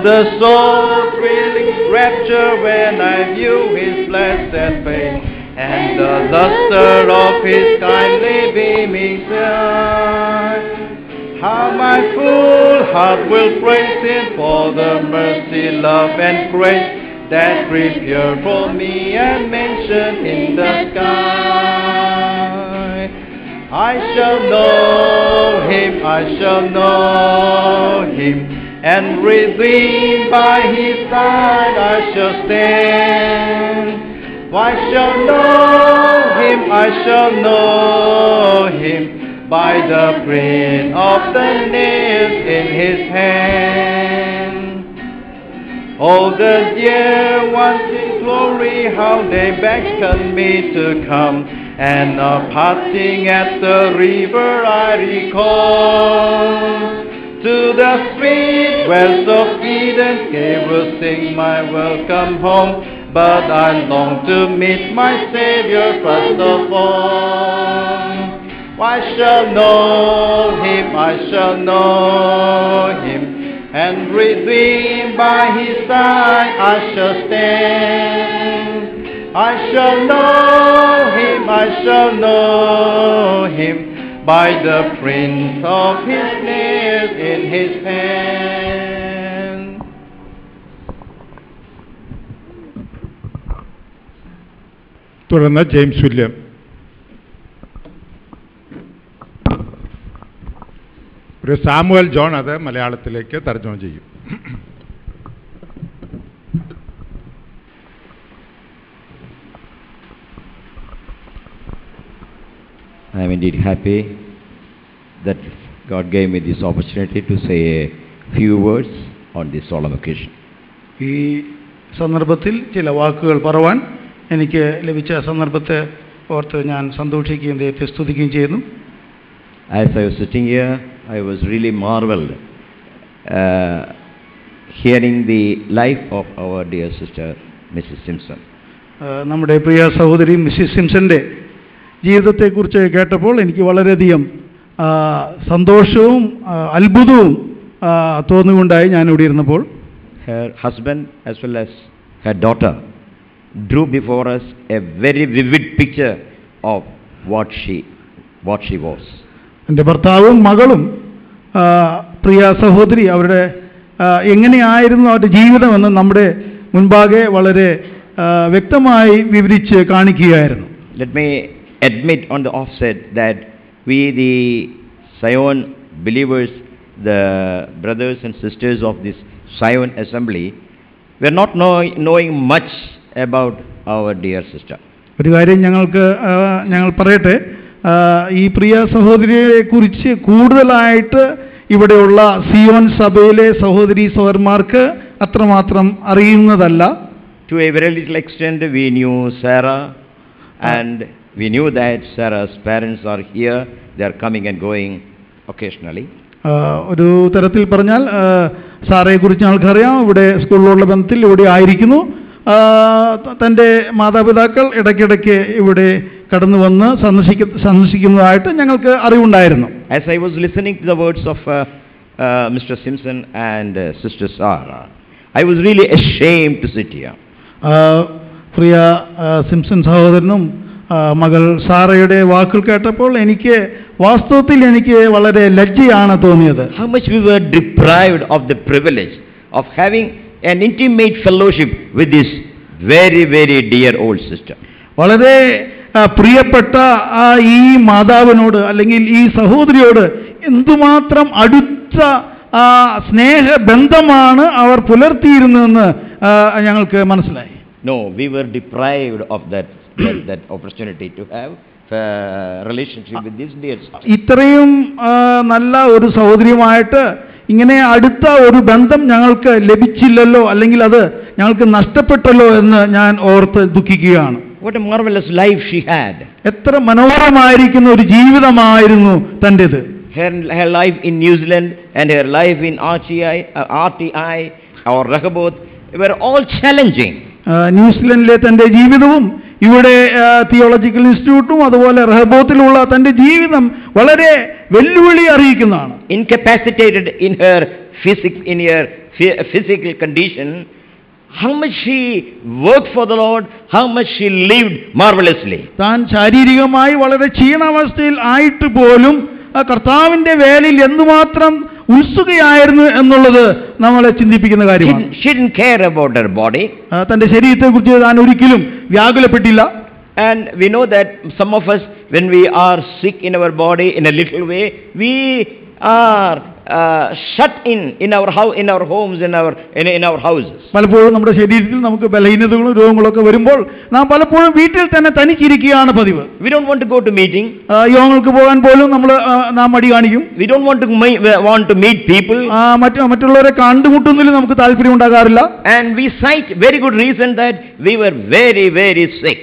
the soul thrilling rapture when I view his blessed face, and the luster of his kindly beaming sun. How my full heart will praise him for the mercy, love and grace that prepare for me and mention in the sky. I shall know him, I shall know him, and redeemed by his side I shall stand. I shall know him, I shall know him, by the print of the nails in his hand. Oh, the dear ones in glory, how they beckon me to come, and a parting at the river I recall. To the sweet wells of Eden they will sing my welcome home, but I long to meet my Savior first of all. I shall know him, I shall know him, and redeemed by his side I shall stand. I shall know him, I shall know him, by the print of his nails in his hand. തുടർന്ന് James William. ഒരു Samuel John അത് മലയാളത്തിലേക്ക് തർജ്ജമ ചെയ്യും. I am indeed happy that God gave me this opportunity to say a few words on this solemn occasion. ഈ സന്ദർഭത്തിൽ ചില വാക്കുകൾ പറയുവാൻ എനിക്ക് ലഭിച്ച സന്ദർഭത്തെ ഓർത്ത് ഞാൻ സന്തോഷിക്കുകയും ദൈവത്തെ സ്തുതിക്കുകയും ചെയ്യുന്നു. As I was sitting here, I was really marveled hearing the life of our dear sister, Mrs. Simpson. നമ്മുടെ പ്രിയ സഹോദരി മിസ്സിസ് സിംസന്റെ ജീവിതത്തെക്കുറിച്ച് കേട്ടപ്പോൾ എനിക്ക് വളരെയധികം സന്തോഷവും അത്ഭുതവും തോന്നുകയുണ്ടായി ഞാനിവിടെ ഇരുന്നപ്പോൾ. Her husband as well as her daughter drew before us a very vivid picture of what she was. എൻ്റെ ഭർത്താവും മകളും പ്രിയ സഹോദരി അവരുടെ എങ്ങനെയായിരുന്നു അവരുടെ ജീവിതമെന്ന് നമ്മുടെ മുൻപാകെ വളരെ വ്യക്തമായി വിവരിച്ച് കാണിക്കുകയായിരുന്നു. Let me admit on the offset that we, the Zion believers, the brothers and sisters of this Zion assembly, we are not knowing much about our dear sister. ഒരു കാര്യം ഞങ്ങൾ പറയട്ടെ, ഈ പ്രിയ സഹോദരിയെ കുറിച്ച് കൂടുതലായിട്ട് ഇവിടെയുള്ള സിയോൻ സഭയിലെ സഹോദരി സഹോദരന്മാർക്ക് അത്രമാത്രം അറിയുന്നതല്ല. To a very little extent we knew Sarah, and we knew that Sarah's parents are here, they are coming and going occasionally. ഒരു തരത്തിൽ പറഞ്ഞാൽ സാറയെക്കുറിച്ച് ഞങ്ങൾക്കറിയാം, ഇവിടെ സ്കൂളിലുള്ള ബന്ധത്തിൽ ഇവിടെ ആയിരിക്കുന്നു. തൻ്റെ മാതാപിതാക്കൾ ഇടയ്ക്കിടയ്ക്ക് ഇവിടെ കടന്നു വന്ന് സന്ദർശിക്കുന്നതായിട്ട് ഞങ്ങൾക്ക് അറിവുണ്ടായിരുന്നു. As I was listening to the words of Mr. Simpson and Sister Sarah, I was really ashamed to sit here. Priya Simpson സഹോദരനും മകൾ സാറയുടെ വാക്കുകൾ കേട്ടപ്പോൾ വാസ്തവത്തിൽ എനിക്ക് വളരെ ലജ്ജയാണ് തോന്നിയത്. How much we were deprived of the privilege of having an intimate fellowship with this very, very dear old sister. വളരെ പ്രിയപ്പെട്ട ഈ മാതാവിനോട് അല്ലെങ്കിൽ ഈ സഹോദരിയോട് എന്തുമാത്രം അടുത്ത സ്നേഹബന്ധമാണ് അവർ പുലർത്തിയിരുന്നതെന്ന് ഞങ്ങൾക്ക് മനസ്സിലായി. No, we were deprived of that opportunity to have relationship with this dear sister. ഇത്രയും നല്ല ഒരു സഹോദരിയുമായിട്ട് ഇങ്ങനെ അടുത്ത ഒരു ബന്ധം ഞങ്ങൾക്ക് ലഭിച്ചില്ലല്ലോ, അല്ലെങ്കിൽ അത് ഞങ്ങൾക്ക് നഷ്ടപ്പെട്ടല്ലോ എന്ന് ഞാൻ ഓർത്ത് ദുഃഖിക്കുകയാണ്. What a marvelous life she had. എത്ര മനോഹരമായിരിക്കുന്ന ഒരു ജീവിതമായിരുന്നു തൻ്റെത്. Her life in New Zealand and her life in RTI or Rehoboth were all challenging. ന്യൂസിലൻഡിലെ തൻ്റെ ജീവിതവും ഇവിടെ തിയോളജിക്കൽ ഇൻസ്റ്റിറ്റ്യൂട്ടും അതുപോലെ റഹബോത്തിലുള്ള തൻ്റെ ജീവിതം വളരെ വെല്ലുവിളി അറിയിക്കുന്നതാണ്. Incapacitated in her physical condition, how much she worked for the Lord, how much she lived marvelously. താൻ ശാരീരികമായി വളരെ ക്ഷീണാവസ്ഥയിൽ ആയിട്ട് പോലും കർത്താവിന്റെ വേലയിൽ എന്തുമാത്രം ഉത്സുകയായിരുന്നു എന്നുള്ളത് നമ്മളെ ചിന്തിപ്പിക്കുന്ന കാര്യമാണ്. She didn't care about her body. തന്റെ ശരീരത്തെക്കുറിച്ച് താൻ ഒരിക്കലും വ്യാകുലപ്പെട്ടില്ല. And we know that some of us, when we are sick in our body in a little way, we are shut in our house, in our homes, in our houses. പലപ്പോഴും നമ്മുടെ ശരീരത്തിൽ നമുക്ക് ബലഹീനതകളും രോഗങ്ങളൊക്കെ വരുമ്പോൾ നാം പലപ്പോഴും വീട്ടിൽ തന്നെ തനിച്ചിരിക്കുകയാണ് പതിവ്. We don't want to go to meeting. യോഗങ്ങൾക്ക് പോകാൻ പോലും നാം മടി കാണിക്കും. We don't want to meet people. മറ്റുള്ളവരെ കണ്ടുമുട്ടുന്നതിൽ നമുക്ക് താല്പര്യം ഉണ്ടാകാറില്ല. And we cite very good reason that we were very, very sick.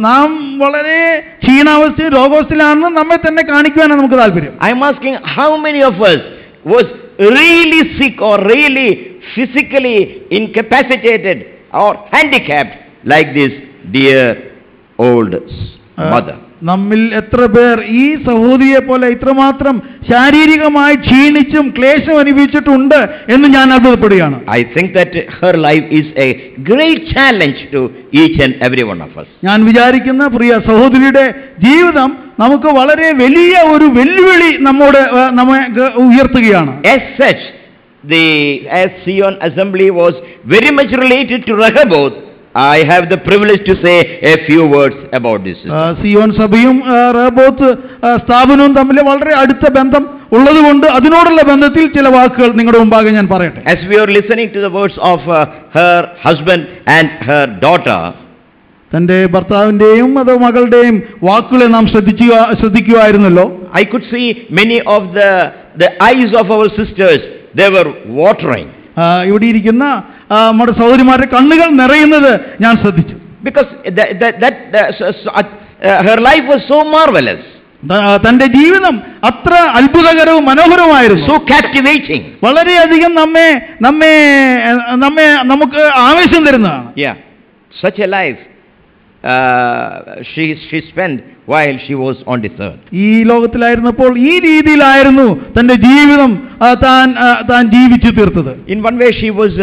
നാം വളരെ ക്ഷീണാവസ്ഥയിൽ രോഗാവസ്ഥയിലാണെന്ന് നമ്മെ തന്നെ കാണിക്കുവാനാണ് നമുക്ക് താല്പര്യം. I am asking, how many of us was really sick or really physically incapacitated or handicapped like this dear old mother? നമ്മിൽ എത്ര പേർ ഈ സഹോദരിയെ പോലെ ഇത്രമാത്രം ശാരീരികമായി ക്ഷീണിച്ചും ക്ലേശം അനുഭവിച്ചിട്ടുണ്ട് എന്ന് ഞാൻ അത്ഭുതപ്പെടുകയാണ്. I think that her life is a great challenge to each and every one of us. ഞാൻ വിചാരിക്കുന്ന പ്രിയ സഹോദരിയുടെ ജീവിതം നമുക്ക് വളരെ വലിയ ഒരു വെല്ലുവിളി നമ്മെ ഉയർത്തുകയാണ്. As such, as Zion Assembly was very much related to Rehoboth, I have the privilege to say a few words about this. Zion സഭയും റഹോബോത്ത് സ്ഥാപനവും തമ്മിൽ വളരെ അടുത്ത ബന്ധം ഉള്ളതുകൊണ്ട് അതിനോടുള്ള ബന്ധത്തിൽ ചില വാക്കുകൾ നിങ്ങളുടെ മുമ്പാകെ ഞാൻ പറയട്ടെ. As we are listening to the words of her husband and her daughter, തന്റെ ഭർത്താവിന്റെയും മകളുടെയും വാക്കുകളെ നാം ശ്രദ്ധിക്കുവായിരുന്നല്ലോ. I could see many of the eyes of our sisters, they were watering. ഇവിടെ ഇരിക്കുന്ന നമ്മുടെ സഹോദരിമാരുടെ കണ്ണുകൾ നിറയുന്നത് ഞാൻ ശ്രദ്ധിച്ചു. Because her life was so marvelous. തന്റെ ജീവിതം അത്ര അത്ഭുതകരവും മനോഹരമായിരുന്നു. So captivating. വളരെയധികം നമുക്ക് ആവേശം തരുന്നതാണ്. Yeah, such a life she spent while she was on this earth. ഈ ലോകത്തിലായിരുന്നപ്പോൾ ഈ രീതിയിലായിരുന്നു തന്റെ ജീവിതം താൻ ജീവിച്ചു തീർത്തത്. In one way she was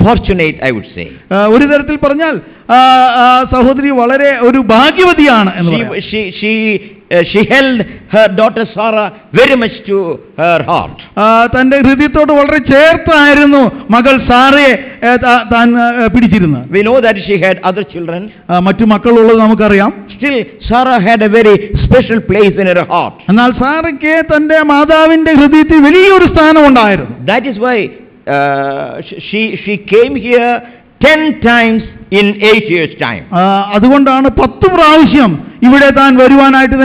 fortunate, I would say. ഒരു തരത്തിൽ പറഞ്ഞാൽ സഹോദരി വളരെ ഒരു ഭാഗ്യവതിയാണ് എന്ന് പറയാം. She held her daughter Sarah very much to her heart. തന്റെ ഹൃദയത്തോട് വളരെ ചേർത്തായിരുന്നു മകൾ സാറയെ താൻ പിടിച്ചിരുന്നത്. We know that she had other children. മറ്റു മക്കളുള്ളത് നമുക്കറിയാം. Still Sarah had a very special place in her heart. എന്നാൽ സാറയ്ക്ക് തന്റെ മാതാവിന്റെ ഹൃദയത്തിൽ വലിയൊരു സ്ഥാനം ഉണ്ടായിരുന്നു. That is why she came here 10 times in 8 years' time. അതുകൊണ്ടാണ് 10 പ്രാവശ്യം ഇവിടെ താൻ വരുവാനായിട്ട്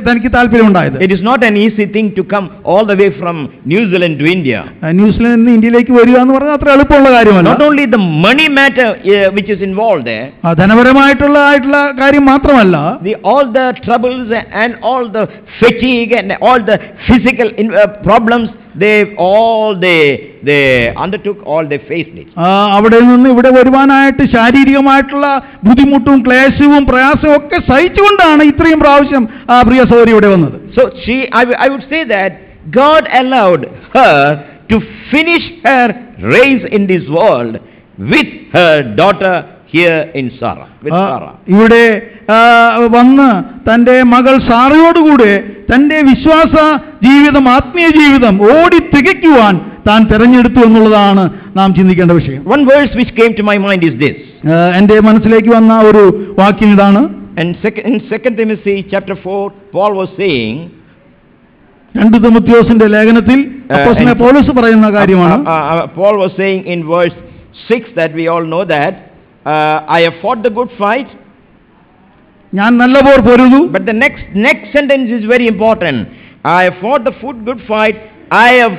തനിക്ക് താല്പര്യമുണ്ടായത്. It is not an easy thing to come all the way from New Zealand to India. ന്യൂസിലൻഡിൽ നിന്ന് ഇന്ത്യയിലേക്ക് വരിക എന്ന് പറഞ്ഞാൽ അത്ര എളുപ്പമുള്ള കാര്യമല്ല. Not only the money matter which is involved there. ധനപരമായിട്ടുള്ള കാര്യം മാത്രമല്ല, all the troubles and all the fatigue and all the physical problems they undertook, all they faced it. അവിടെ നിന്ന് ഇവിടെ വരുവാനായിട്ട് ശാരീരികമായിട്ടുള്ള ബുദ്ധിമുട്ടും ക്ലേശവും പ്രയാസവും ഒക്കെ സഹിച്ചുകൊണ്ടാണ് ഇത്രയും പ്രാവശ്യം പ്രിയ സഹോദരി ഇവിടെ വന്നത്. So I would say that God allowed her to finish her race in this world with her daughter here in Sarah. ഇവിടെ വന്ന് തന്റെ മകൾ സാറയോടുകൂടെ തന്റെ വിശ്വാസ ജീവിതം, ആത്മീയ ജീവിതം ഓടി തികയ്ക്കുവാൻ താൻ തെരഞ്ഞെടുത്തു എന്നുള്ളതാണ് നാം ചിന്തിക്കേണ്ട വിഷയം. One verse which came to my mind is this. എന്റെ മനസ്സിലേക്ക് വന്ന ഒരു വാക്യം ഇതാണ്. In 2 Timothy chapter 4, Paul was saying, 2 തിമോഥെയോസിന്റെ ലേഖനത്തിൽ അപ്പോസ്തലൻ പൗലോസ് പറയുന്ന കാര്യമാണ്. Paul was saying in verse 6 that we all know that I have fought the good fight. ഞാൻ നല്ല പോർ പൊരുതു. But the next sentence is very important. I have fought the good fight. I have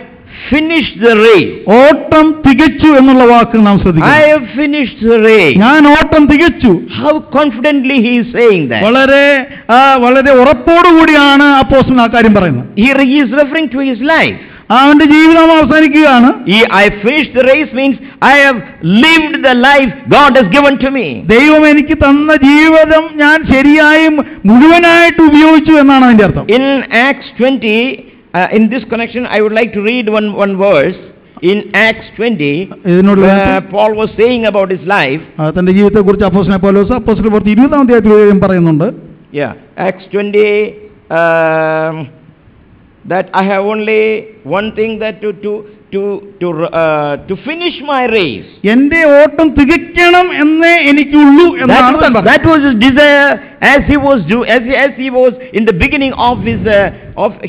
finished the race. ഓട്ടം തികച്ചു എന്നുള്ള വാക്ക് നാം ശ്രദ്ധിക്കണം. I have finished the race. ഞാൻ ഓട്ടം തികച്ചു. How confidently he is saying that. വളരെ ഉറപ്പോടുകൂടിയാണ് അപ്പോസ്തലൻ ആ കാര്യം പറയുന്നത്. Here he is referring to his life. അവന്റെ ജീവിതം അവസാനിക്കുകയാണ്. I finished the race means I have lived the life God has given to me. ദൈവം എനിക്ക് തന്ന ജീവിതം ഞാൻ ശരിയായും മുഴുവനായിട്ട് ഉപയോഗിച്ചു എന്നാണ് അതിന്റെ അർത്ഥം. In Acts 20, in this connection I would like to read one verse. in Acts 20, ഇതിനോട് where Paul was saying about his life. തന്റെ ജീവിതത്തെക്കുറിച്ച് അപ്പോസ്തലനായ പൗലോസ് അപ്പോസ്തല പ്രവൃത്തി 20-ാം അധ്യായത്തിൽ പറയുന്നുണ്ട്. Yeah, Acts 20, that I have only one thing, that to finish my race. എന്റെ ഓട്ടം തികയ്ക്കണം എന്നേ എനിക്കുള്ളൂ എന്നാണ് താൻ പറഞ്ഞത്. That was his desire as he was in the beginning of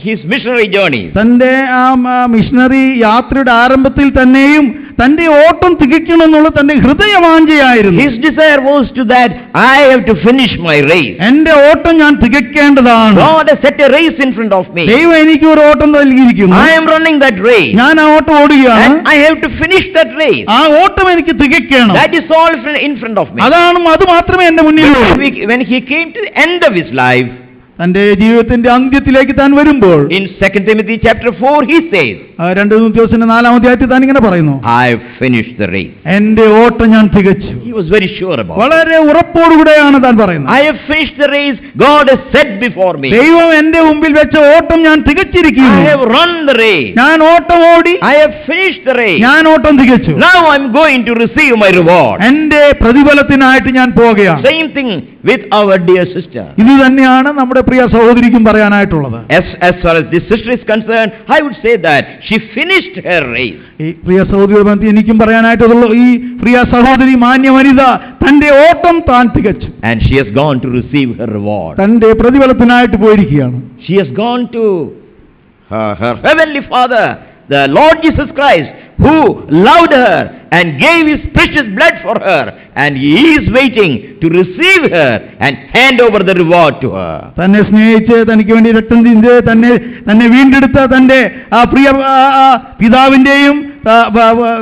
his missionary journey. തന്റെ മിഷണറി യാത്രയുടെ ആരംഭത്തിൽ തന്നെയും തന്റെ ഓട്ടം തികയ്ക്കണം എന്നുള്ള തന്റെ ഹൃദയവാഞ്ചയായിരുന്നു. His desire was to that I have to finish my race. എന്റെ ഓട്ടം ഞാൻ തികയ്ക്കേണ്ടതാണ്. God has set a race in front of me. ദൈവം എനിക്ക് ഒരു ഓട്ടം നൽകിയിരിക്കുന്നു. I am running that race. ഞാൻ ആ ഓട്ടം ഓടുകയാണ്. And I have to finish that race. ആ ഓട്ടം എനിക്ക് തികയ്ക്കണം. That is all in front of me. അത് മാത്രമേ എന്റെ മുന്നിലുള്ളൂ. When he came to the end of his life, തന്റെ ജീവിതത്തിന്റെ അന്ത്യത്തിലേക്ക് താൻ വരുമ്പോൾ in 2 Timothy chapter 4 he says, 2 തിമോഥെയോസിന്റെ 4-ാം അധ്യായത്തിൽ താൻ ഇങ്ങനെ പറയുന്നു, I have finished the race. എന്റെ ഓട്ടം ഞാൻ തികച്ചു. He was very sure about it. വളരെ ഉറപ്പോടുകൂടെയാണ് താൻ പറയുന്നത്. I have finished the race God has set before me. ദൈവം എന്റെ മുമ്പിൽ വെച്ച ഓട്ടം ഞാൻ തികച്ചിരിക്കുന്നു. I have run the race. ഞാൻ ഓട്ടം ഓടി. I have finished the race. ഞാൻ ഓട്ടം തികച്ചു. Now I am going to receive my reward. എന്റെ പ്രതിഫലത്തിനായിട്ട് ഞാൻ പോകുകയാണ്. Same thing with our dear sister. ഇത് തന്നെയാണ് നമ്മുടെ പ്രിയ സഹോദരിക്കും പറയാനായിട്ടുള്ളത്. As far as this sister is concerned, I would say that she finished her race. ഈ പ്രിയ സഹോദരി എനിക്കും പറയാനായിട്ടുള്ള ഈ പ്രിയ സഹോദരി മാന്യ വനിത തന്റെ ഓട്ടം താൻ തികച്ചു. And she has gone to receive her reward. തന്റെ പ്രതിഫലത്തിനായിട്ട് പോയിരിക്കുകയാണ്. She has gone to her heavenly Father, the Lord Jesus Christ, who loved her and gave his precious blood for her, and he is waiting to receive her and hand over the reward to her. തന്നെ സ്നേഹിച്ച് തനിക്ക് വേണ്ടി രക്തം ചിന്തി തന്നെ വീണ്ടെടുത്ത തന്റെ ആ പ്രിയ പിതാവിന്റെയും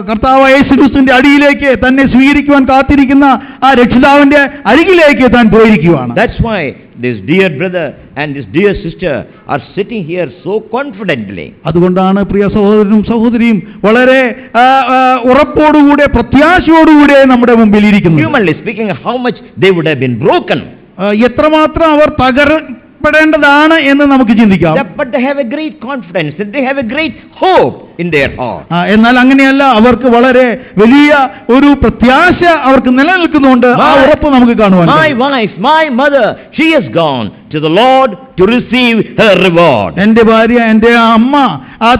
കർത്താവായ യേശുക്രിസ്തുവിന്റെ അടിയിലേക്ക് തന്നെ സ്വീകരിക്കുവാൻ കാത്തിരിക്കുന്ന ആ രക്ഷിതാവിന്റെ അരികിലേക്ക് താൻ പോയിരിക്കുകയാണ്. That's why this dear brother and this dear sister are sitting here so confidently. അതുകൊണ്ടാണ് പ്രിയ സഹോദരനും സഹോദരിയും വളരെ ഉറപ്പോടുകൂടെ പ്രത്യാശയോടുകൂടെ നമ്മുടെ മുമ്പിൽ ഇരിക്കുന്നത്. Humanly speaking, how much they would have been broken. എത്രമാത്രം അവർ തകർപ്പെടേണ്ടതാണ് എന്ന് നമുക്ക് ചിന്തിക്കാം. But they have a great confidence, they have a great hope in their heart. എന്നാൽ അങ്ങനെയല്ല, അവർക്ക് വളരെ വലിയ ഒരു പ്രത്യാശ അവർക്ക് നിലനിൽക്കുന്നുണ്ട്. ആ ഉറപ്പ് നമുക്ക് കാണുവാൻ. My wife, my mother, she has gone to the Lord to receive her reward. എന്റെ ഭാര്യ, എന്റെ അമ്മ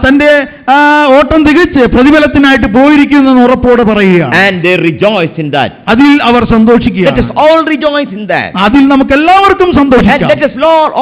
തന്റെ ഓട്ടം തികച്ച് പ്രതിഫലത്തിനായിട്ട് പോയിരിക്കുന്നു എന്ന് ഉറപ്പോടെ പറയുകയാണ്. And they rejoice in that. അതിൽ അവർ സന്തോഷിക്കുകയാണ്. Let us all rejoice in that. അതിൽ നമുക്ക് എല്ലാവർക്കും സന്തോഷിക്കാം. And let us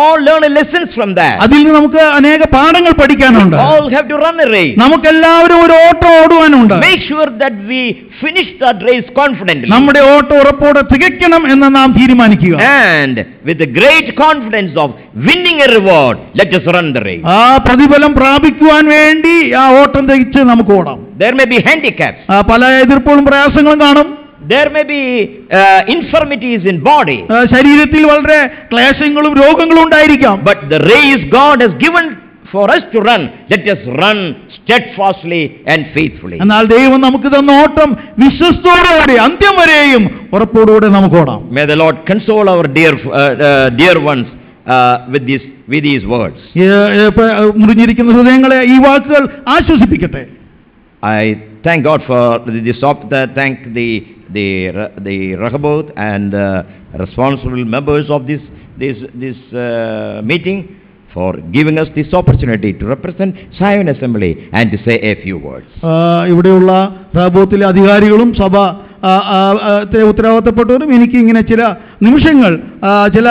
all learn lessons from that. അതിൽ നിന്ന് നമുക്ക് അനേക പാഠങ്ങൾ പഠിക്കാനുണ്ട്. All have to run a race. നമുക്കെല്ലാവരും ഒരു ഓട്ടം ഓടുവാനുണ്ട്. Make sure that we finish that race confidently. നമ്മുടെ ഓട്ടം ഉറപ്പോടെ തികയ്ക്കണം എന്ന് നാം തീരുമാനിക്കുക. And with the great confidence of winning a reward, let us run the race. ആ പ്രതിഫലം പ്രാപിക്കുവാൻ വേണ്ടി ആ ഓട്ടം തികച്ച് നമുക്ക് ഓടാം. There may be handicaps. പല എതിർപ്പുകളും പ്രയാസങ്ങളും കാണും. There may be infirmities in body. ശരീരത്തിൽ വളരെ ക്ലേശങ്ങളും രോഗങ്ങളും ഉണ്ടായിരിക്കാം. But the race God has given for us to run, let us run steadfastly and faithfully. എന്നാൽ ദൈവം നമുക്ക് തന്ന ഓട്ടം വിശ്വസ്തയോടെ അന്ത്യം വരെയും ഉറപ്പോടുകൂടെ നമുക്ക് ഓടാം. May the Lord console our dear ones with these words. മുറിഞ്ഞിരിക്കുന്ന ഹൃദയങ്ങളെ ഈ വാക്കുകൾ ആശ്വസിപ്പിക്കട്ടെ. I thank God for this thank the Rehoboth and responsible members of this meeting for giving us this opportunity to represent Zion Assembly and to say a few words. ഇവിടെയുള്ള റഹബോത്തിലെ അധികാരികളും സഭ ഉത്തരവാദിത്തപ്പെട്ടവരും എനിക്ക് ഇങ്ങനെ ചില നിമിഷങ്ങൾ ചില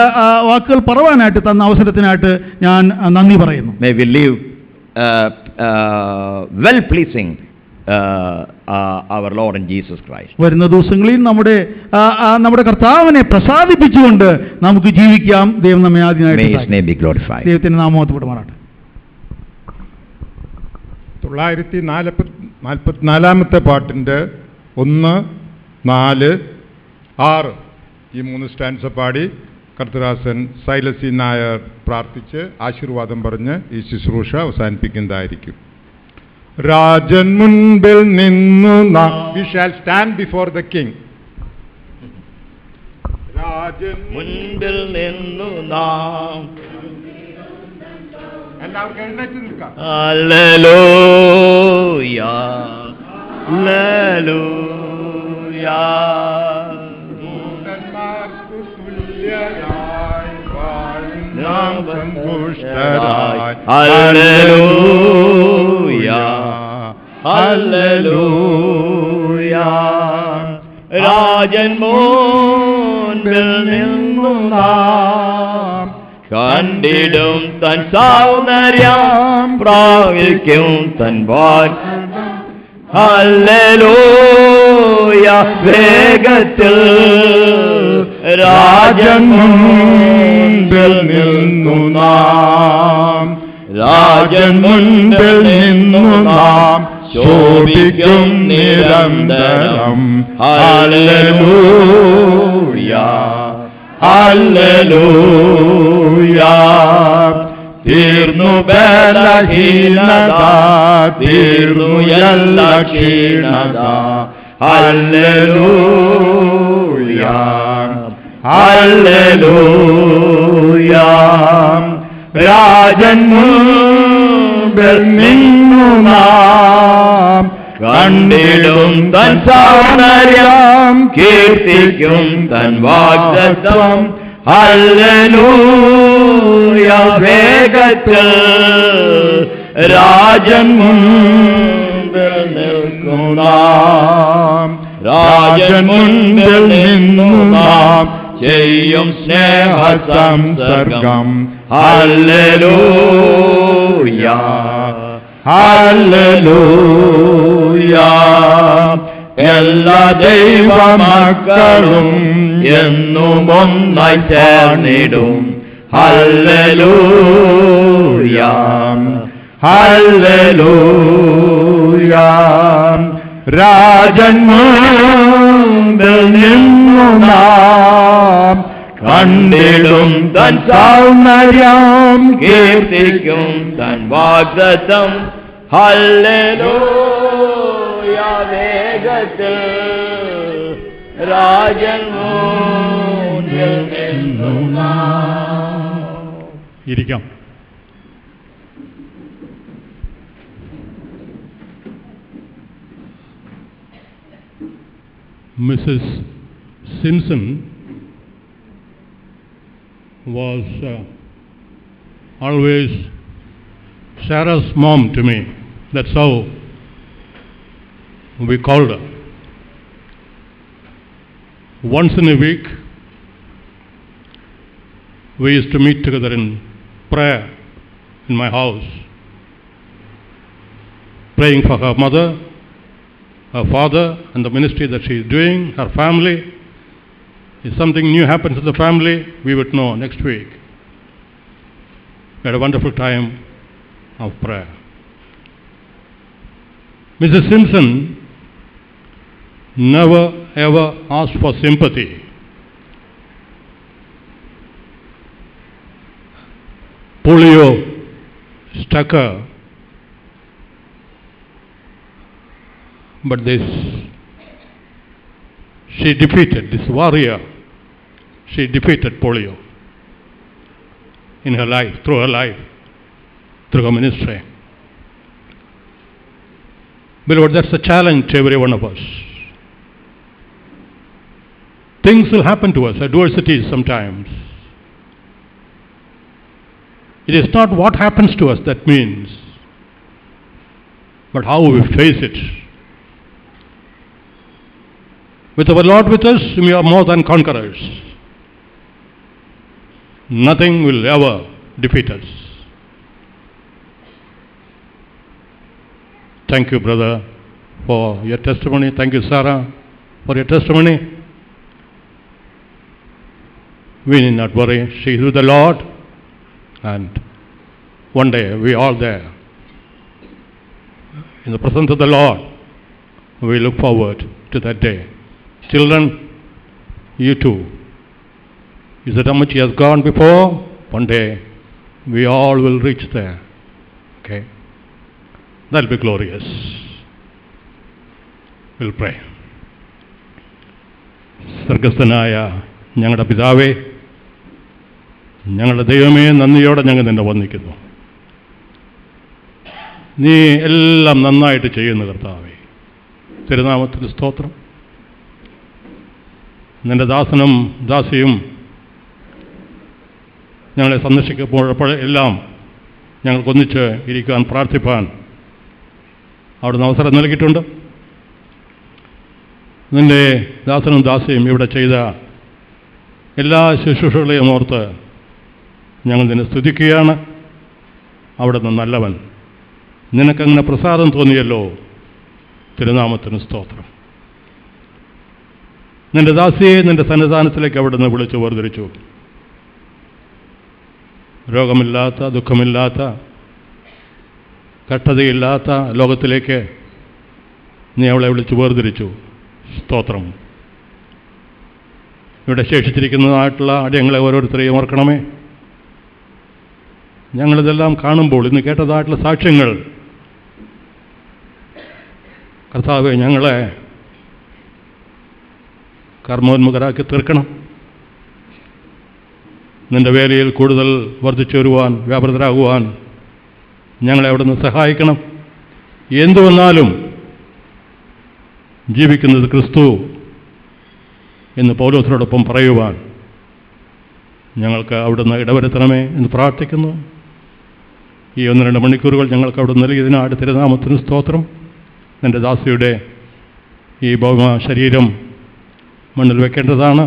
വാക്കുകൾ പറയാനായിട്ട് തന്ന അവസരത്തിനായിട്ട് ഞാൻ നന്ദി പറയുന്നു. May we live well pleasing our Lord and Jesus Christ. വരുന്ന ദിവസങ്ങളിൽ നമ്മുടെ കർത്താവിനെ പ്രസാദിപ്പിച്ചുകൊണ്ട് നമുക്ക് ജീവിക്കാം. ദൈവം നമ്മെ ആദ്യമായിട്ട് ദൈവത്തിന്റെ നാമം മഹത്വപ്പെടുമാറാട്ടെ. 944 പാട്ടിൻ്റെ 1, 4, 6 ഈ 3 സ്റ്റാൻസ പാടി കർത്തദാസൻ സൈലസി നായർ പ്രാർത്ഥിച്ച് ആശീർവാദം പറഞ്ഞ് ഈ ശുശ്രൂഷ അവസാനിപ്പിക്കുന്നതായിരിക്കും. രാജൻ മുൻപിൽ നിന്നു we shall stand before the king. Rajan മുൻപിൽ നിന്നു നാം എല്ലാവർക്കും എഴുന്നേറ്റ് നിൽക്കാം. ഹല്ലേലൂയ രാജൻ മുൻപിൽ നിന്നു നാം കണ്ടിടും തൻ സൗന്ദര്യം പ്രാപിക്കും തൻ വാഗ്ദത്തം. ഹല്ലേലൂയ വേഗത്തിൽ രാജൻ മുൻപിൽ നിന്നു നാം രാജൻ മുൻപിൽ നിന്നു നാം ശോഭിക്കും നിരന്തരം. Hallelujah hallelujah. തീർന്നു ബലഹീനത, തീർന്നു എല്ലാ ക്ഷീണത. Hallelujah hallelujah. രാജൻ മുൻപിൽ നിന്നു നാം കണ്ടിടും തൻ സൗന്ദര്യം കീർത്തിക്കും തൻ വാഗ്ദത്തം. ഹല്ലേലൂയ വേഗത്തിൽ രാജൻ മുൻപിൽ നിൽക്കും നാം രാജൻ മുൻപിൽ നിന്നു നാം ചെയ്യും സ്നേഹ സംസർഗം. Hallelujah hallelujah. എല്ലാ ദൈവമക്കളും എന്നും ഒന്നായി ചേർന്നിടും. Hallelujah hallelujah. രാജൻ മുൻപിൽ നിന്നു നാം കണ്ടിടും തൻ സൗന്ദര്യം കീർത്തിക്കും തൻ വാഗ്ദത്തം. ഹല്ലേലൂയ വേഗത്തിൽ രാജൻ മുൻപിൽ നിന്നു നാം. ഇരിക്കാം. Mrs. Simpson was always Sarah's mom to me. That's how we called her. Once in a week, we used to meet together in prayer in my house, praying for her mother, her father, and the ministry that she is doing, her family. If something new happens in the family, we would know next week. We had a wonderful time of prayer. Mrs. Simpson never ever asked for sympathy. Polio struck her, but she defeated this warrior. She defeated polio in her life, through her ministry. Beloved, that's a challenge to every one of us. Things will happen to us, adversities sometimes. It is not what happens to us that means, but how we face it. With our Lord with us, we are more than conquerors. Nothing will ever defeat us. Thank you, brother, for your testimony. Thank you, Sarah, for your testimony. We need not worry. She is with the Lord, and one day we are all there in the presence of the Lord. We look forward to that day. Children, you too. Is that how much he has gone before? One day we all will reach there. Okay? That'll be glorious. We'll pray. സ്വർഗസ്ഥനായ ഞങ്ങളുടെ പിതാവേ, ഞങ്ങളുടെ ദൈവമേ, നന്ദിയോടെ ഞങ്ങൾ നിന്നെ വന്ദിക്കുന്നു. നീ എല്ലാം നന്നായിട്ട് ചെയ്യുന്ന കർത്താവേ. തിരുനാമത്തിന് സ്തോത്രം. നിൻ്റെ ദാസനും ദാസിയും ഞങ്ങളെ സന്ദർശിക്കപ്പോഴെല്ലാം ഞങ്ങൾക്കൊന്നിച്ച് ഇരിക്കാൻ പ്രാർത്ഥിപ്പാൻ അവിടുന്ന് അവസരം നൽകിയിട്ടുണ്ട്. നിൻ്റെ ദാസനും ദാസിയും ഇവിടെ ചെയ്ത എല്ലാ ശുശ്രൂഷകളെയും ഓർത്ത് ഞങ്ങൾ നിന്നെ സ്തുതിക്കുകയാണ്. അവിടുന്ന് നല്ലവൻ. നിനക്കങ്ങനെ പ്രസാദം തോന്നിയല്ലോ. തിരുനാമത്തിന് സ്തോത്രം. നിൻ്റെ ദാസിയെ നിൻ്റെ സന്നിധാനത്തിലേക്ക് അവിടുന്ന് വിളിച്ചു വേർതിരിച്ചു. രോഗമില്ലാത്ത, ദുഃഖമില്ലാത്ത, കഷ്ടതയില്ലാത്ത ലോകത്തിലേക്ക് നീ അവളെ വിളിച്ചു വേർതിരിച്ചു. സ്തോത്രം. ഇവിടെ ശേഷിച്ചിരിക്കുന്നതായിട്ടുള്ള അടിയങ്ങളെ ഓരോരുത്തരെയും ഓർക്കണമേ. ഞങ്ങളിതെല്ലാം കാണുമ്പോൾ ഇന്ന് കേട്ടതായിട്ടുള്ള സാക്ഷ്യങ്ങൾ കർത്താവേ ഞങ്ങളെ കർമ്മോന്മുഖരാക്കി തീർക്കണം. നിൻ്റെ വേലയിൽ കൂടുതൽ വർദ്ധിച്ചു വരുവാൻ, വ്യാപൃതരാകുവാൻ ഞങ്ങളെ അവിടുന്ന് സഹായിക്കണം. എന്തു വന്നാലും ജീവിക്കുന്നത് ക്രിസ്തു എന്ന് പൗലോസിനോടൊപ്പം പറയുവാൻ ഞങ്ങൾക്ക് അവിടുന്ന് ഇടവരുത്തണമേ എന്ന് പ്രാർത്ഥിക്കുന്നു. ഈ 1-2 മണിക്കൂറുകൾ ഞങ്ങൾക്ക് അവിടുന്ന് നൽകിയതിനാട് തിരുനാമത്തിന് സ്തോത്രം. എൻ്റെ ദാസിയുടെ ഈ ഭൗമ ശരീരം മണ്ണിൽ വെക്കേണ്ടതാണ്.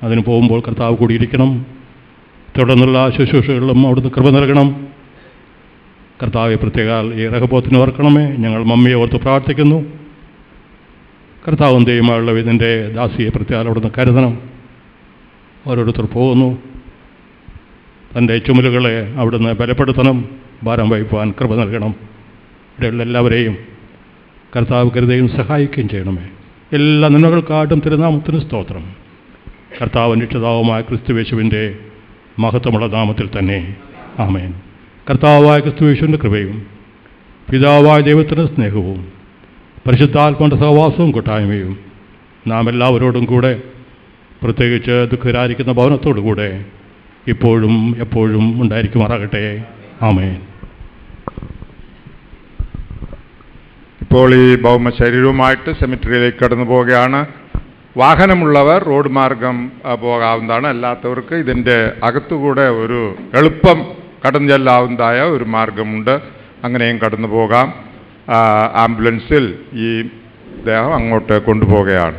അതിന് പോകുമ്പോൾ കർത്താവ് കൂടിയിരിക്കണം. തുടർന്നുള്ള ശുശ്രൂഷകളിലും അവിടുന്ന് കൃപ നൽകണം. കർത്താവെ പ്രത്യേകാൽ ഈ റഹബോത്തിന് ഓർക്കണമേ. ഞങ്ങൾ മമ്മിയെ ഓർത്ത് പ്രാർത്ഥിക്കുന്നു. കർത്താവും ദൈവമായുള്ള ഇതിൻ്റെ ദാസിയെ പ്രത്യേകം അവിടുന്ന് കരുതണം. ഓരോരുത്തർ പോകുന്നു. തൻ്റെ ചുമലുകളെ അവിടുന്ന് ബലപ്പെടുത്തണം. ഭാരം വഹിപ്പാൻ കൃപ നൽകണം. ഇവിടെയുള്ള എല്ലാവരെയും കർത്താവ് കരുതുകയും സഹായിക്കുകയും ചെയ്യണമേ. എല്ലാ നന്മകൾക്കാട്ടും തിരുനാമത്തിന് സ്തോത്രം. കർത്താവ് രക്ഷിതാവുമായ ക്രിസ്തുയേശുവിൻ്റെ മഹത്വമുള്ള നാമത്തിൽ തന്നെ ആമേൻ. കർത്താവായ ക്രിസ്തുയേശുവിൻ്റെ കൃപയും പിതാവായ ദൈവത്തിൻ്റെ സ്നേഹവും പരിശുദ്ധാത്മാവിൻ്റെ സഹവാസവും കൂട്ടായ്മയും നാം എല്ലാവരോടും കൂടെ, പ്രത്യേകിച്ച് ദുഃഖരായിരിക്കുന്ന ഭവനത്തോടുകൂടെ ഇപ്പോഴും എപ്പോഴും ഉണ്ടായിരിക്കുമാറാകട്ടെ. ആമേൻ. ഇപ്പോൾ ഈ ഭൗമ ശരീരവുമായിട്ട് സെമിറ്ററിയിലേക്ക് കടന്നു പോവുകയാണ്. വാഹനമുള്ളവർ റോഡ് മാർഗം പോകാവുന്നതാണ്. അല്ലാത്തവർക്ക് ഇതിൻ്റെ അകത്തുകൂടെ ഒരു എളുപ്പം കടന്നു ചെല്ലാവുന്നതായ ഒരു മാർഗമുണ്ട്. അങ്ങനെയും കടന്നു പോകാം. ആംബുലൻസിൽ ഈ ദേഹം അങ്ങോട്ട് കൊണ്ടുപോവുകയാണ്.